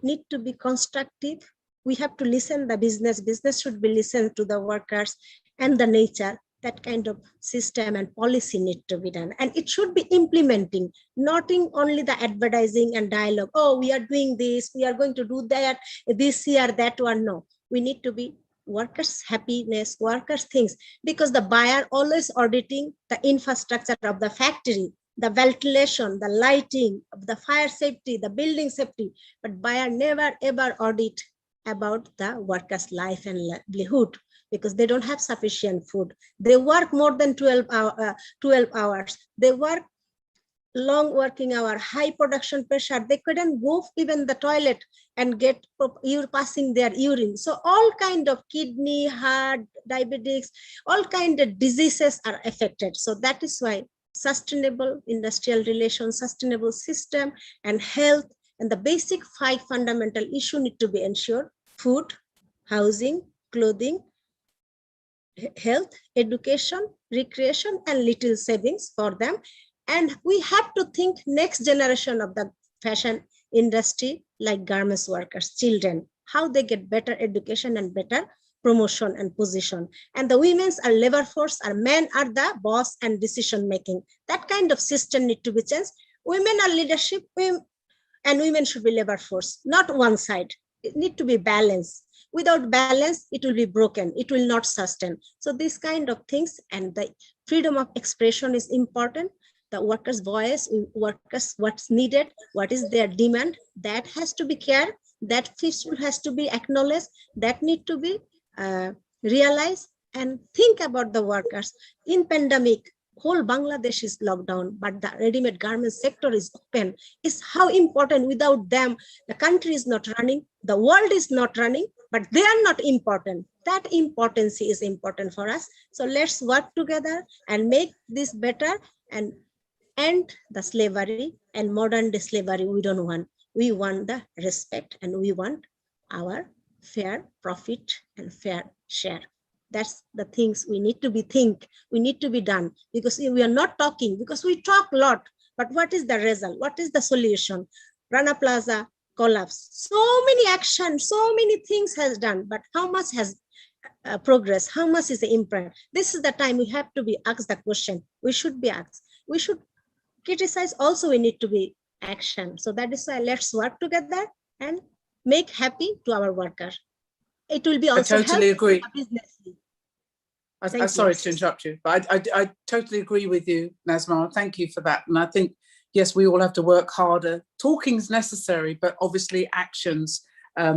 need to be constructive. We have to listen the business. Business should be listened to the workers and the nature. That kind of system and policy need to be done. And it should be implementing, not in only the advertising and dialogue. Oh, we are doing this, we are going to do that, this year, that one. No, we need to be workers' happiness, workers' things, because the buyer always auditing the infrastructure of the factory, the ventilation, the lighting, the fire safety, the building safety, but buyer never ever audit about the workers' life and livelihood, because they don't have sufficient food. They work more than 12 hours. They work long working hour, high production pressure. They couldn't go even the toilet and get passing their urine. So all kind of kidney, heart, diabetics, all kind of diseases are affected. So that is why sustainable industrial relations, sustainable system and health, and the basic 5 fundamental issues need to be ensured: food, housing, clothing, health, education, recreation, and little savings for them. And we have to think next generation of the fashion industry, like garments workers, children, how they get better education and better promotion and position. And the women's are labor force, our men are the boss and decision making. That kind of system need to be changed. Women are leadership, and women should be labor force, not one side. It need to be balanced. Without balance, it will be broken. It will not sustain. So this kind of things, and the freedom of expression is important. The workers' voice, workers, what's needed, what is their demand, that has to be cared. That has to be acknowledged. That need to be realized, and think about the workers. In pandemic, whole Bangladesh is locked down, but the ready-made garment sector is open. Is how important. Without them, the country is not running, the world is not running, but they are not important. That importance is important for us. So let's work together and make this better and end the slavery and modern day slavery. We don't want. We want the respect, and we want our fair profit and fair share. That's the things we need to be we need to be done, because we are not talking, because we talk a lot, but what is the result? What is the solution? Rana Plaza collapse. So many actions, so many things has done, but how much has progress? How much is the impact? This is the time we have to be asked the question. We should be asked. We should criticize also. We need to be action. So that is why let's work together and make happy to our workers. It will be also I totally agree. Business. I'm sorry to interrupt you, but I totally agree with you, Nazma. Thank you for that. And I think, yes, we all have to work harder. Talking is necessary, but obviously actions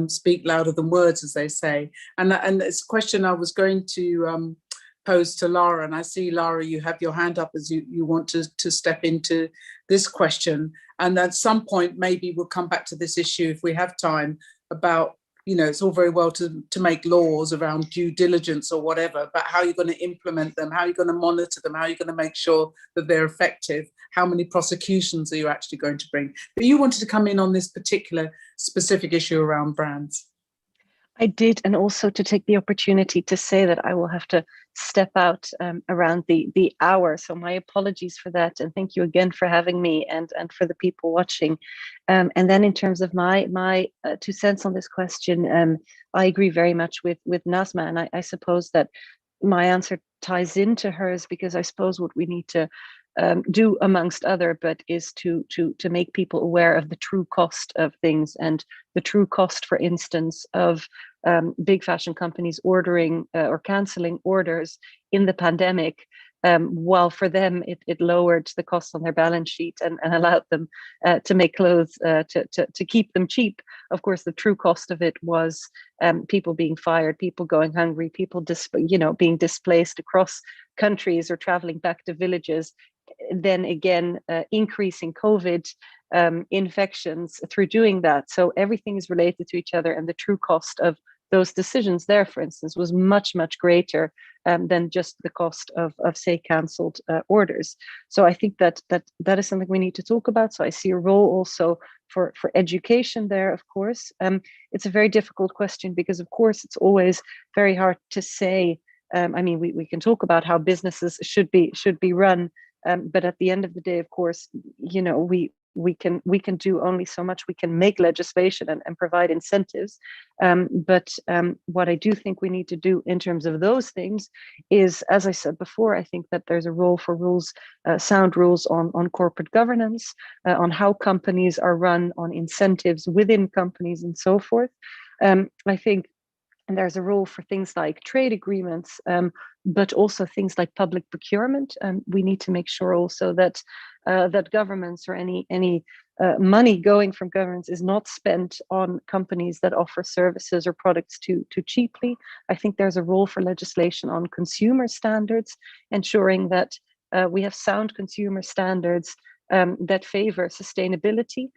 speak louder than words, as they say. And it's a question I was going to pose to Lara, and I see, Lara, you have your hand up as you want to step into this question. And at some point, maybe we'll come back to this issue if we have time, about, you know, it's all very well to make laws around due diligence or whatever, but how you're going to implement them, how you're going to monitor them, how you're going to make sure that they're effective, how many prosecutions are you actually going to bring? But you wanted to come in on this particular specific issue around brands. I did, and also to take the opportunity to say that I will have to step out around the hour. So my apologies for that, and thank you again for having me, and for the people watching. And then in terms of my 2 cents on this question, I agree very much with Nazma, and I suppose that my answer ties into hers, because I suppose what we need to do, amongst other, but is to make people aware of the true cost of things, and the true cost, for instance, of big fashion companies ordering or canceling orders in the pandemic, while for them it lowered the cost on their balance sheet and allowed them to make clothes to keep them cheap. Of course, the true cost of it was people being fired, people going hungry, people being displaced across countries or traveling back to villages. Then again, increasing COVID infections through doing that. So everything is related to each other, and the true cost of those decisions there, for instance, was much, much greater than just the cost of say, cancelled orders. So I think that is something we need to talk about. So I see a role also for education there, of course. It's a very difficult question because, of course, it's always very hard to say. I mean, we can talk about how businesses should be run, but at the end of the day, of course, you know, we can do only so much. We can make legislation and provide incentives, but what I do think we need to do in terms of those things is, as I said before, I think that there's a role for rules, sound rules on corporate governance, on how companies are run, on incentives within companies, and so forth. I think. And there's a role for things like trade agreements, but also things like public procurement. We need to make sure also that that governments or any money going from governments is not spent on companies that offer services or products too cheaply. I think there's a role for legislation on consumer standards, ensuring that we have sound consumer standards that favor sustainability.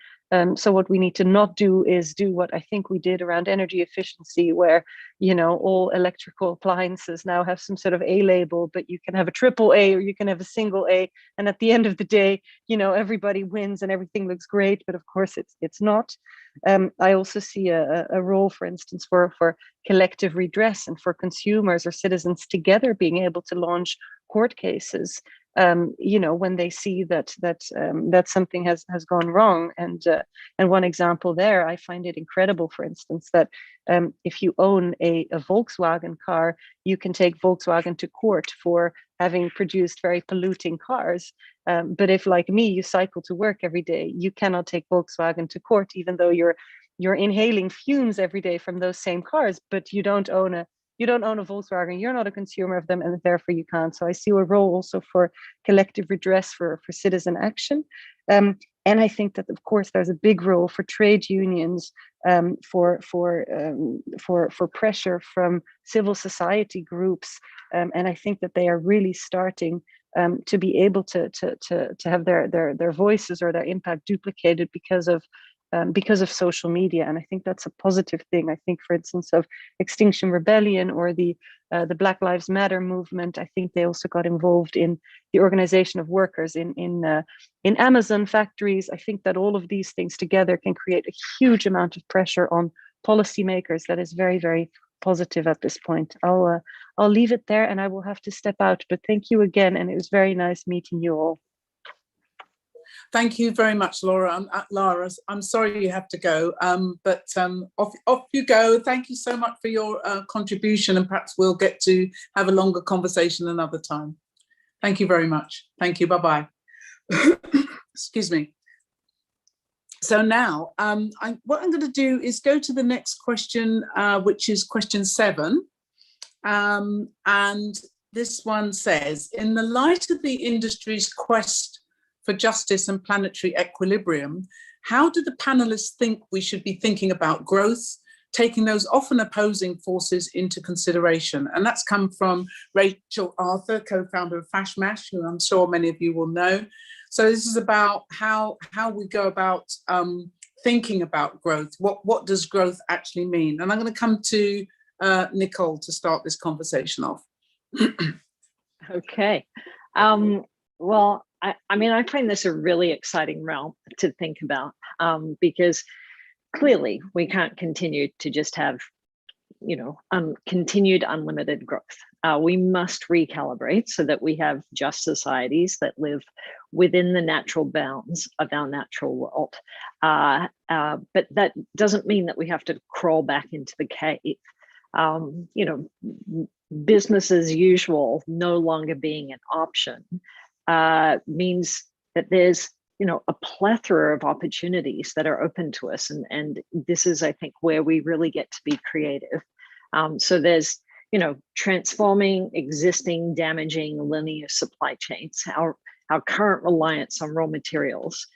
So what we need to not do is do what I think we did around energy efficiency, where, you know, all electrical appliances now have some sort of A label, but you can have a triple A or you can have a single A. And at the end of the day, you know, everybody wins and everything looks great, but of course it's not. I also see a role, for instance, for collective redress and for consumers or citizens together being able to launch court cases, you know, when they see that something has gone wrong. And one example there, I find it incredible, for instance, that if you own a Volkswagen car, you can take Volkswagen to court for having produced very polluting cars. But if, like me, you cycle to work every day, you cannot take Volkswagen to court, even though you're inhaling fumes every day from those same cars, but you don't own a Volkswagen, you're not a consumer of them, and therefore you can't. So I see a role also for collective redress, for citizen action. And I think that, of course, there's a big role for trade unions, for pressure from civil society groups. And I think that they are really starting to be able to have their voices or their impact duplicated because of social media. And I think that's a positive thing. I think, for instance, of Extinction Rebellion or the Black Lives Matter movement, I think they also got involved in the organization of workers in Amazon factories. I think that all of these things together can create a huge amount of pressure on policymakers that is very, very positive at this point. I'll leave it there and I will have to step out, but thank you again. And it was very nice meeting you all. Thank you very much, Laura. Lara, I'm sorry you have to go, but off you go. Thank you so much for your contribution, and perhaps we'll get to have a longer conversation another time. Thank you very much. Thank you. Bye-bye. Excuse me. So now, what I'm going to do is go to the next question, which is question 7. And this one says, in the light of the industry's quest for justice and planetary equilibrium, how do the panelists think we should be thinking about growth, taking those often opposing forces into consideration? And that's come from Rachel Arthur, co-founder of Fashmash, who I'm sure many of you will know. So this is about how we go about thinking about growth. What does growth actually mean? And I'm going to come to Nicole to start this conversation off. Okay. Well, I mean, I find this a really exciting realm to think about, because clearly we can't continue to just have, you know, continued unlimited growth. We must recalibrate so that we have just societies that live within the natural bounds of our natural world. But that doesn't mean that we have to crawl back into the cave. You know, business as usual no longer being an option means that there's, you know, a plethora of opportunities that are open to us. And this is, I think, where we really get to be creative. So there's, you know, transforming existing damaging linear supply chains, our current reliance on raw materials,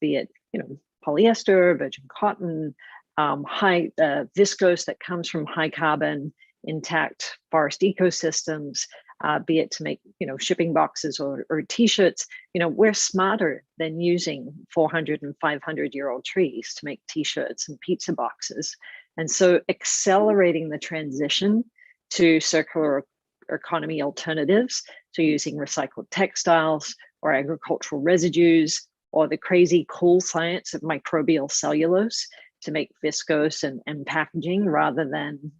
be it, you know, polyester, virgin cotton, high viscose that comes from high carbon, intact forest ecosystems, be it to make, shipping boxes or t-shirts. We're smarter than using 400 and 500-year-old trees to make t-shirts and pizza boxes. And so accelerating the transition to circular economy alternatives, so using recycled textiles or agricultural residues, or the crazy cool science of microbial cellulose to make viscose and packaging rather than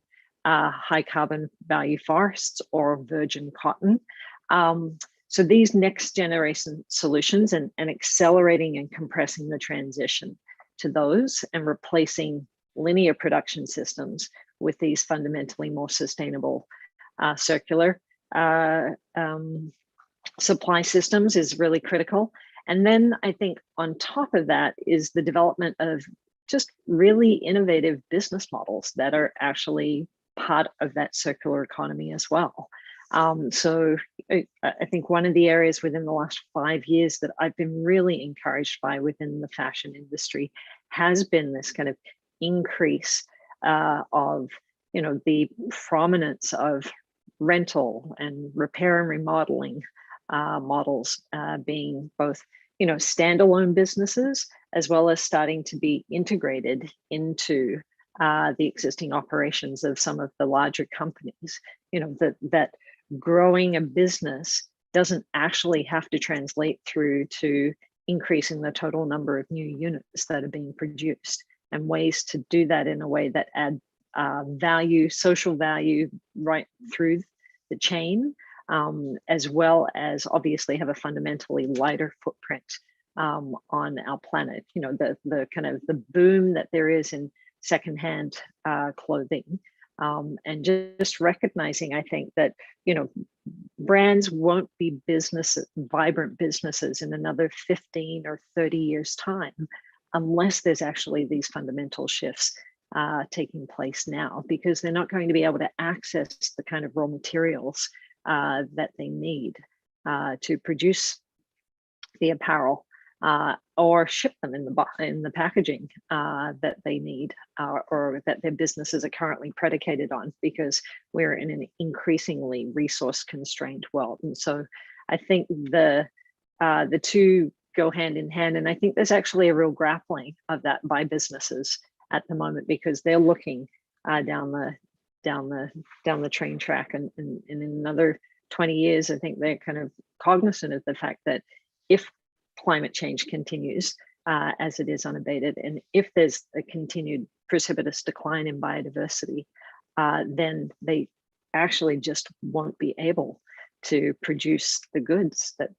high carbon value forests or virgin cotton. So these next generation solutions and accelerating and compressing the transition to those and replacing linear production systems with these fundamentally more sustainable circular supply systems is really critical. And then I think on top of that is the development of just really innovative business models that are actually part of that circular economy as well. So I think one of the areas within the last 5 years that I've been really encouraged by within the fashion industry has been this kind of increase of, the prominence of rental and repair and remodeling models being both, standalone businesses, as well as starting to be integrated into the existing operations of some of the larger companies. That growing a business doesn't actually have to translate through to increasing the total number of new units that are being produced, and ways to do that in a way that add value, social value, right through the chain, as well as obviously have a fundamentally lighter footprint on our planet. The kind of the boom that there is in secondhand clothing, and just recognizing, I think, that brands won't be vibrant businesses in another 15 or 30 years time unless there's actually these fundamental shifts taking place now, because they're not going to be able to access the kind of raw materials that they need to produce the apparel or ship them in the packaging that they need or that their businesses are currently predicated on, because we're in an increasingly resource constrained world. And so I think the two go hand in hand, and I think there's actually a real grappling of that by businesses at the moment, because they're looking down the train track, and in another 20 years, I think they're kind of cognizant of the fact that if climate change continues as it is unabated, and if there's a continued precipitous decline in biodiversity, then they actually just won't be able to produce the goods that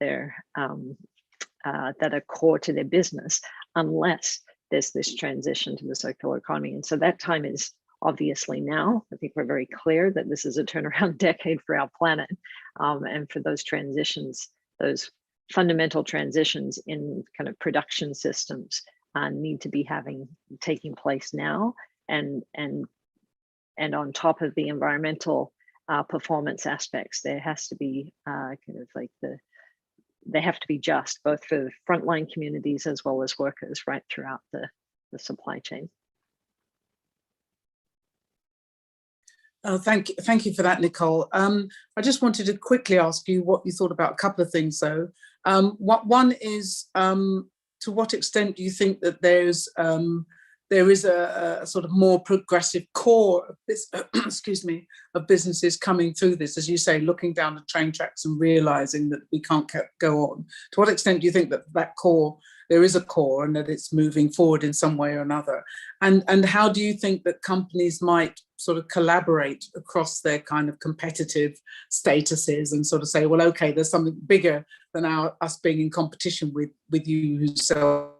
that are core to their business unless there's this transition to the circular economy. And so that time is obviously now. I think we're very clear that this is a turnaround decade for our planet, and for those transitions, those fundamental transitions in kind of production systems need to be taking place now, and on top of the environmental performance aspects, there has to be they have to be just, both for frontline communities as well as workers right throughout the supply chain. Oh, thank you for that, Nicole. I just wanted to quickly ask you what you thought about a couple of things, though. One is, to what extent do you think that there is a sort of more progressive core of this, of businesses coming through this, as you say, looking down the train tracks and realizing that we can't go on? To what extent do you think that core, there is a core, and that it's moving forward in some way or another? And how do you think that companies might sort of collaborate across their kind of competitive statuses and sort of say, well, okay, there's something bigger than us being in competition with you who sell.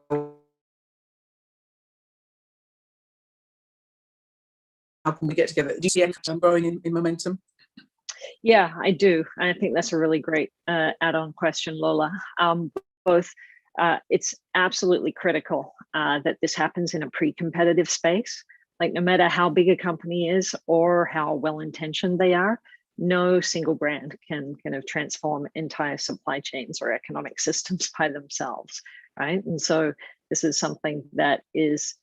How can we get together? Do you see anything growing in momentum? Yeah, I do. I think that's a really great add-on question, Lola. It's absolutely critical that this happens in a pre-competitive space. Like, no matter how big a company is or how well-intentioned they are, no single brand can kind of transform entire supply chains or economic systems by themselves, right? And so this is something that is,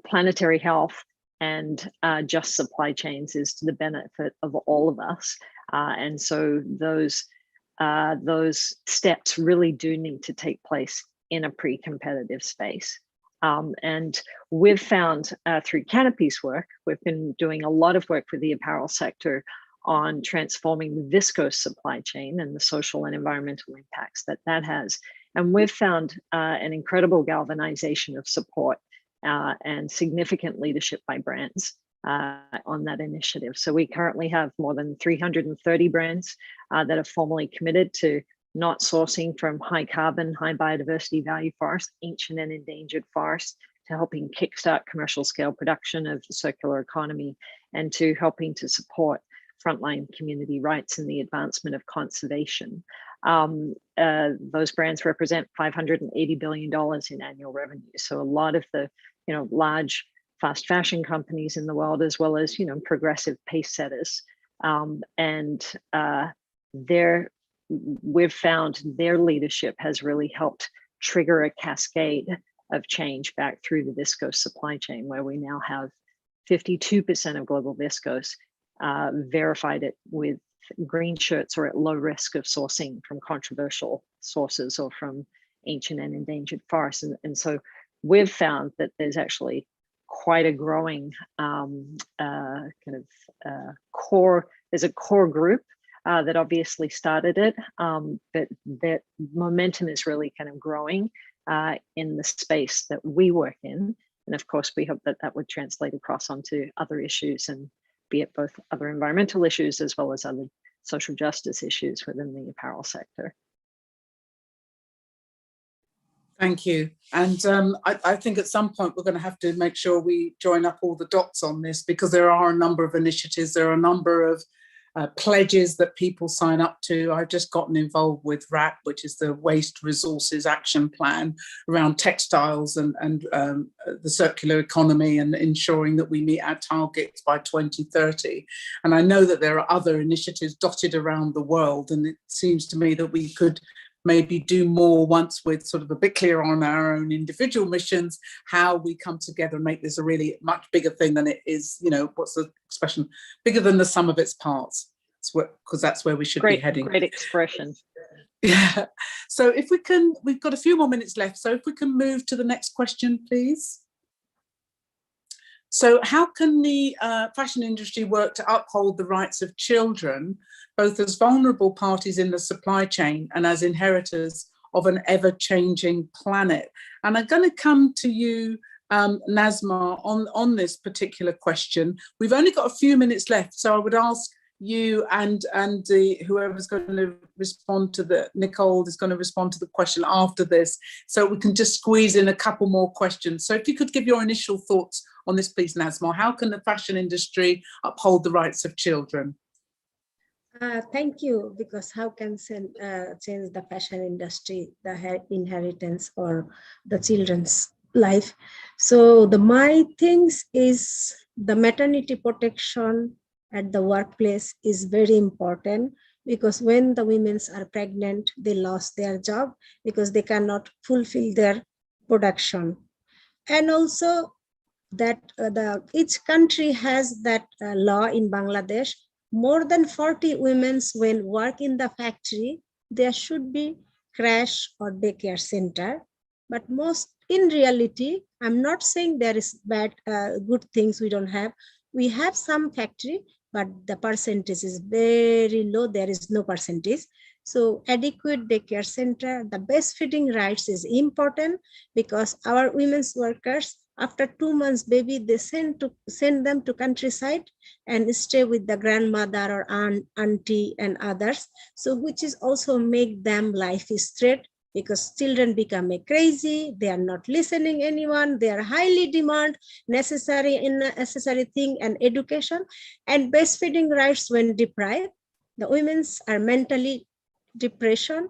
planetary health and just supply chains is to the benefit of all of us. And so those steps really do need to take place in a pre-competitive space. And we've found through Canopy's work, we've been doing a lot of work with the apparel sector on transforming the viscose supply chain and the social and environmental impacts that that has. And we've found an incredible galvanization of support and significant leadership by brands on that initiative. So we currently have more than 330 brands that are formally committed to not sourcing from high carbon, high biodiversity value forests, ancient and endangered forests, to helping kickstart commercial scale production of the circular economy, and to helping to support frontline community rights and the advancement of conservation. Those brands represent $580 billion in annual revenue. So a lot of the large fast fashion companies in the world, as well as progressive pace setters, we've found their leadership has really helped trigger a cascade of change back through the viscose supply chain, where we now have 52% of global viscose verified it with green shirts or at low risk of sourcing from controversial sources or from ancient and endangered forests. And so we've found that there's actually quite a growing core, there's a core group that obviously started it, but that momentum is really kind of growing in the space that we work in. And of course, we hope that that would translate across onto other issues, and be it both other environmental issues as well as other social justice issues within the apparel sector. Thank you. And I think at some point we're going to have to make sure we join up all the dots on this, because there are a number of initiatives, there are a number of pledges that people sign up to. I've just gotten involved with WRAP, which is the Waste Resources Action Plan, around textiles and the circular economy and ensuring that we meet our targets by 2030. And I know that there are other initiatives dotted around the world, and it seems to me that we could maybe do more once we're sort of a bit clearer on our own individual missions, how we come together and make this a really much bigger thing than it is, what's the expression, bigger than the sum of its parts, because that's where we should be heading. Great expression. Yeah. So if we can, we've got a few more minutes left, so if we can move to the next question, please. So how can the fashion industry work to uphold the rights of children, both as vulnerable parties in the supply chain and as inheritors of an ever-changing planet? And I'm going to come to you, Nazma, on this particular question. We've only got a few minutes left, so I would ask you and whoever's going to respond to Nicole is going to respond to the question after this, so we can just squeeze in a couple more questions. So if you could give your initial thoughts on this, please, Nazma. How can the fashion industry uphold the rights of children? Thank you, because how can change the fashion industry, the inheritance or the children's life? So my things is the maternity protection at the workplace is very important, because when the women are pregnant, they lost their job because they cannot fulfill their production. And also that each country has that law. In Bangladesh, more than 40 women when work in the factory, there should be crash or daycare center. But most in reality, I'm not saying there is bad, good things we don't have. We have some factory, but the percentage is very low. There is no percentage. So adequate daycare center, the breastfeeding rights is important, because our women's workers, after 2 months baby, they send them to countryside and stay with the grandmother or aunt, auntie and others. So which is also make them life is threat, because children become crazy, they are not listening anyone, they are highly demand necessary thing and education. And breastfeeding rights when deprived, the women are mentally depression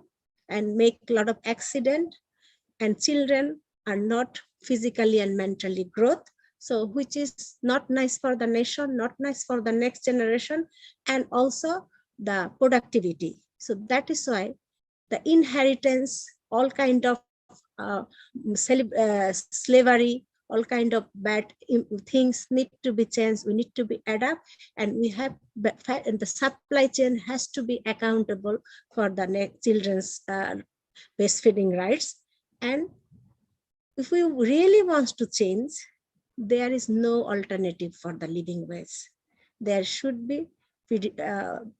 and make a lot of accident, and children are not physically and mentally growth. So which is not nice for the nation, not nice for the next generation, and also the productivity. So that is why the inheritance, all kind of slavery all kind of bad things need to be changed. We need to be adapt, and we have, and the supply chain has to be accountable for the children's breastfeeding rights. And if we really want to change, there is no alternative for the living wage. There should be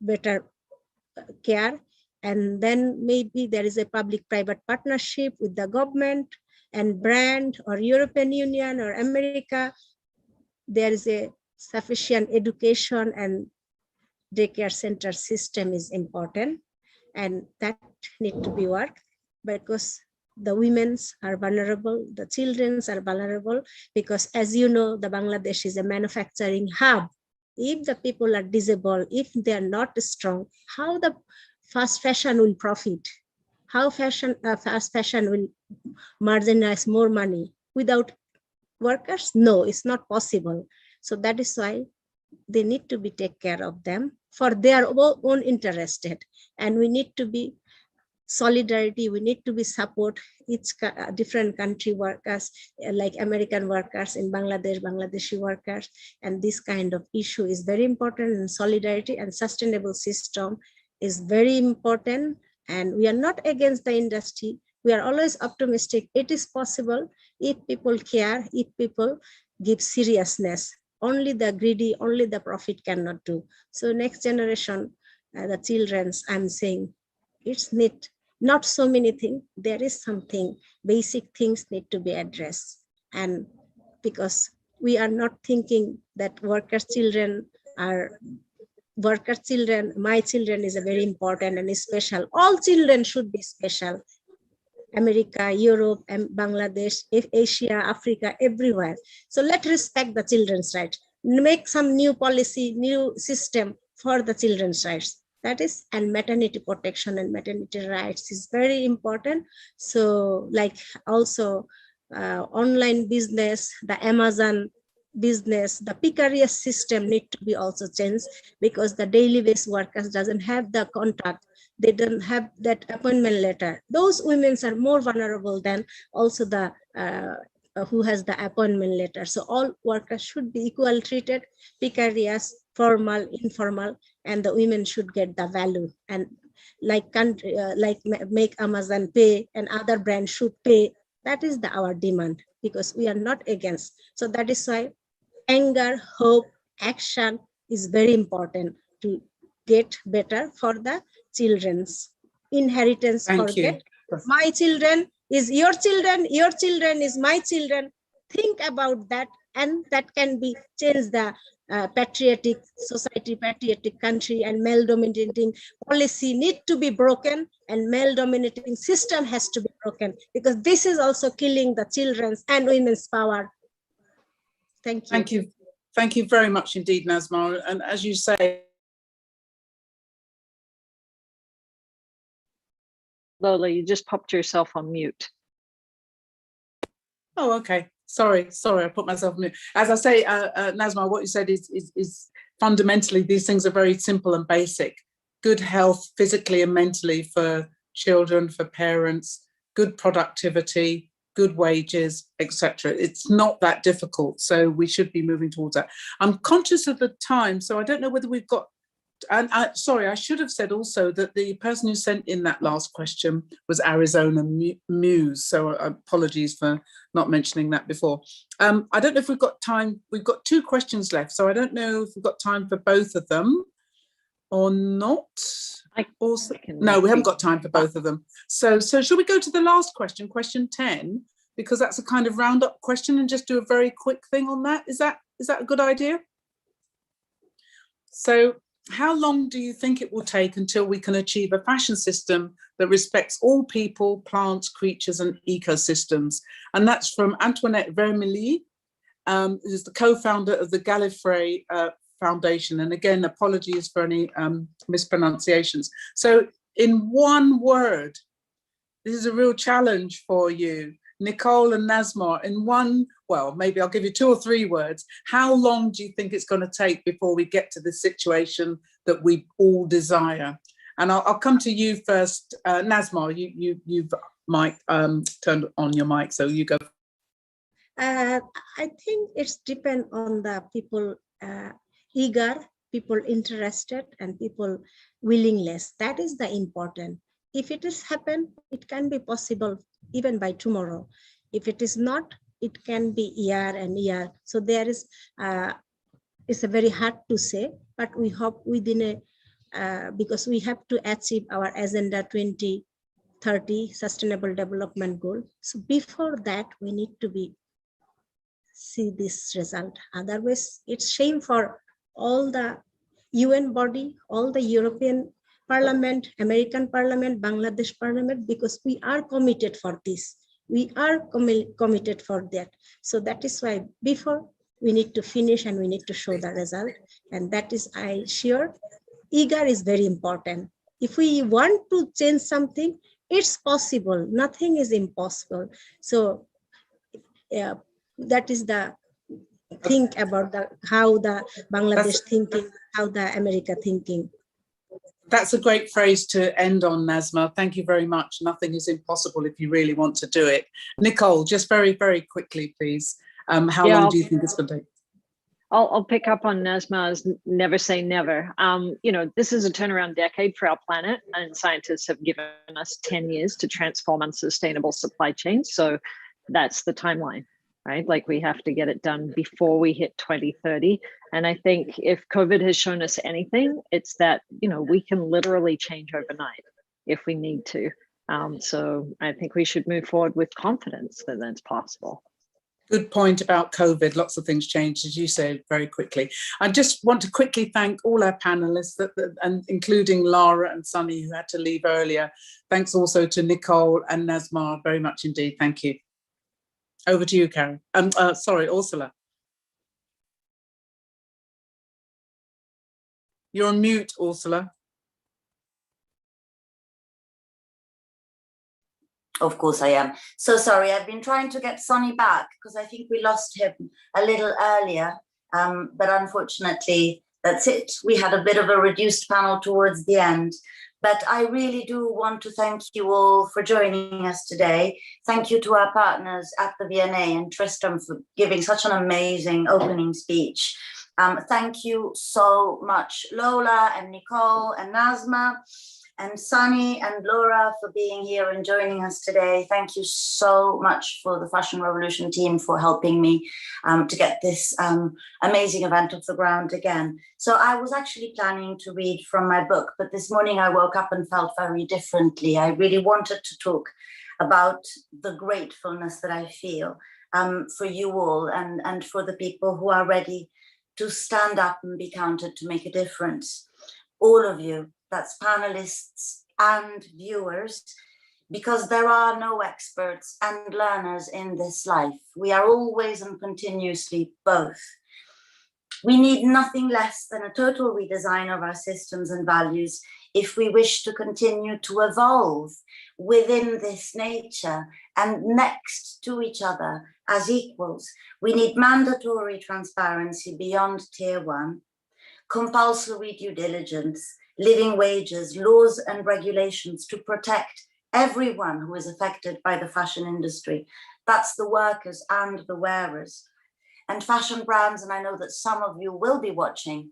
better care, and then maybe there is a public-private partnership with the government and brand or European Union or America. There is a sufficient education and daycare center system is important, and that need to be worked, because the women's are vulnerable, the children's are vulnerable, because as you know, the Bangladesh is a manufacturing hub. If the people are disabled, if they are not strong, how the fast fashion will profit? How fast fashion will marginalize more money without workers? No, it's not possible. So that is why they need to be take care of them for their own interested, and we need to be solidarity. We need to be support each different country workers, like American workers in Bangladesh, Bangladeshi workers, and this kind of issue is very important. And solidarity and sustainable system is very important. And we are not against the industry. We are always optimistic. It is possible if people care, if people give seriousness. Only the greedy, only the profit cannot do. So next generation, the children's, I'm saying, it's not so many things. There is something, basic things need to be addressed. And because we are not thinking that workers' children are workers' children, my children is a very important and special. All children should be special. America, Europe, and Bangladesh, Asia, Africa, everywhere. So let's respect the children's rights. Make some new policy, new system for the children's rights. That is, and maternity protection and maternity rights is very important. So like also online business, the Amazon business, the precarious system need to be also changed, because the daily wage workers doesn't have the contract. They don't have that appointment letter. Those women are more vulnerable than also the who has the appointment letter. So all workers should be equal treated, precarious, formal, informal, and the women should get the value. And like country, like make Amazon pay and other brands should pay. That is our demand, because we are not against. So that is why anger, hope, action is very important to get better for the children's inheritance. Thank you. Forget my children is your children is my children. Think about that, and that can be change the patriotic society, patriotic country, and male dominating policy need to be broken, and male dominating system has to be broken, because this is also killing the children's and women's power. Thank you. Thank you. Thank you very much indeed, Nazma. And as you say, Lola, you just popped yourself on mute. oh, okay. Sorry, I put myself on mute. As I say, Nazma, what you said is fundamentally, these things are very simple and basic. Good health, physically and mentally, for children, for parents, good productivity, good wages, etc. It's not that difficult, so we should be moving towards that. I'm conscious of the time, so I don't know whether we've got, and sorry, I should have said also that the person who sent in that last question was Arizona Muse, so apologies for not mentioning that before. I don't know if we've got time. We've got 2 questions left, so I don't know if we've got time for both of them or not. No, we haven't got time for both of them. So shall we go to the last question, question 10, because that's a kind of roundup question, and just do a very quick thing on that? Is that a good idea? So how long do you think it will take until we can achieve a fashion system that respects all people, plants, creatures, and ecosystems? And that's from Antoinette Vermilly, who's the co-founder of the Gallifrey Foundation. And again, apologies for any mispronunciations. So in one word, this is a real challenge for you, Nicole and Nazma, in one, well, maybe I'll give you 2 or 3 words. How long do you think it's going to take before we get to the situation that we all desire? And I'll come to you first. Nazma, you've turned on your mic, so you go. I think it's depend on the people eager, people interested, and people willingness. That is the important. If it is happen, it can be possible even by tomorrow. If it is not, it can be year and year. So there is, it's a very hard to say, but we hope within a, because we have to achieve our Agenda 2030 Sustainable Development Goal. So before that, we need to be see this result. Otherwise, it's shame for all the UN body, all the European Parliament, American Parliament, Bangladesh Parliament, because we are committed for this. We are committed for that. So that is why before we need to finish and we need to show the result. And that is, I sure, eager is very important. If we want to change something, it's possible. Nothing is impossible. So that is the think about the how the Bangladesh thinking, how the America thinking. That's a great phrase to end on, Nazma. Thank you very much. Nothing is impossible if you really want to do it. Nicole, just very, very quickly, please. How long do you think it's going to take? I'll pick up on Nazma's never say never. You know, this is a turnaround decade for our planet, and scientists have given us 10 years to transform unsustainable supply chains. So that's the timeline, right? Like, we have to get it done before we hit 2030. And I think if COVID has shown us anything, it's that, you know, we can literally change overnight if we need to. So I think we should move forward with confidence that that's possible. Good point about COVID. Lots of things changed, as you said, very quickly. I just want to quickly thank all our panelists, and including Lara and Sunny, who had to leave earlier. Thanks also to Nicole and Nazma, very much indeed. Thank you. Over to you, Karen. Sorry, Ursula. You're on mute, Ursula. Of course I am. So sorry, I've been trying to get Sonny back because I think we lost him a little earlier. But unfortunately, that's it. We had a bit of a reduced panel towards the end. But I really do want to thank you all for joining us today. Thank you to our partners at the VNA and Tristram for giving such an amazing opening speech. Thank you so much, Lola and Nicole and Nazma and Sunny and Laura for being here and joining us today. Thank you so much for the Fashion Revolution team for helping me to get this amazing event off the ground again. So I was actually planning to read from my book, but this morning I woke up and felt very differently. I really wanted to talk about the gratefulness that I feel for you all and for the people who are ready to stand up and be counted to make a difference. All of you, that's panelists and viewers, because there are no experts and learners in this life. We are always and continuously both. We need nothing less than a total redesign of our systems and values if we wish to continue to evolve within this nature and next to each other as equals. We need mandatory transparency beyond tier 1, compulsory due diligence, living wages, laws and regulations to protect everyone who is affected by the fashion industry. That's the workers and the wearers. And fashion brands, and I know that some of you will be watching,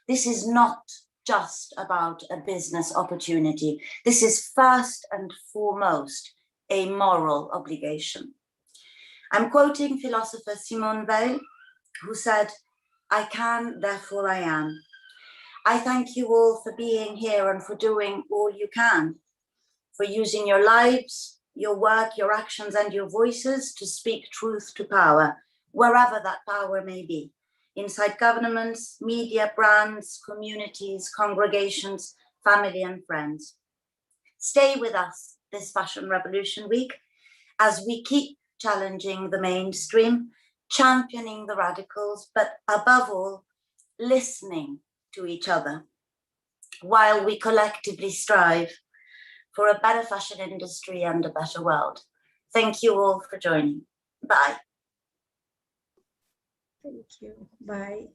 this is not just about a business opportunity. This is first and foremost a moral obligation. I'm quoting philosopher Simone Weil, who said, "I can, therefore I am." I thank you all for being here and for doing all you can, for using your lives, your work, your actions, and your voices to speak truth to power, wherever that power may be, inside governments, media, brands, communities, congregations, family, and friends. Stay with us this Fashion Revolution Week as we keep challenging the mainstream, championing the radicals, but above all, listening to each other, while we collectively strive for a better fashion industry and a better world. Thank you all for joining. Bye. Thank you. Bye.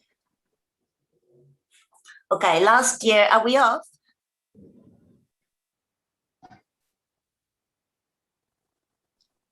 Okay, last year, are we off?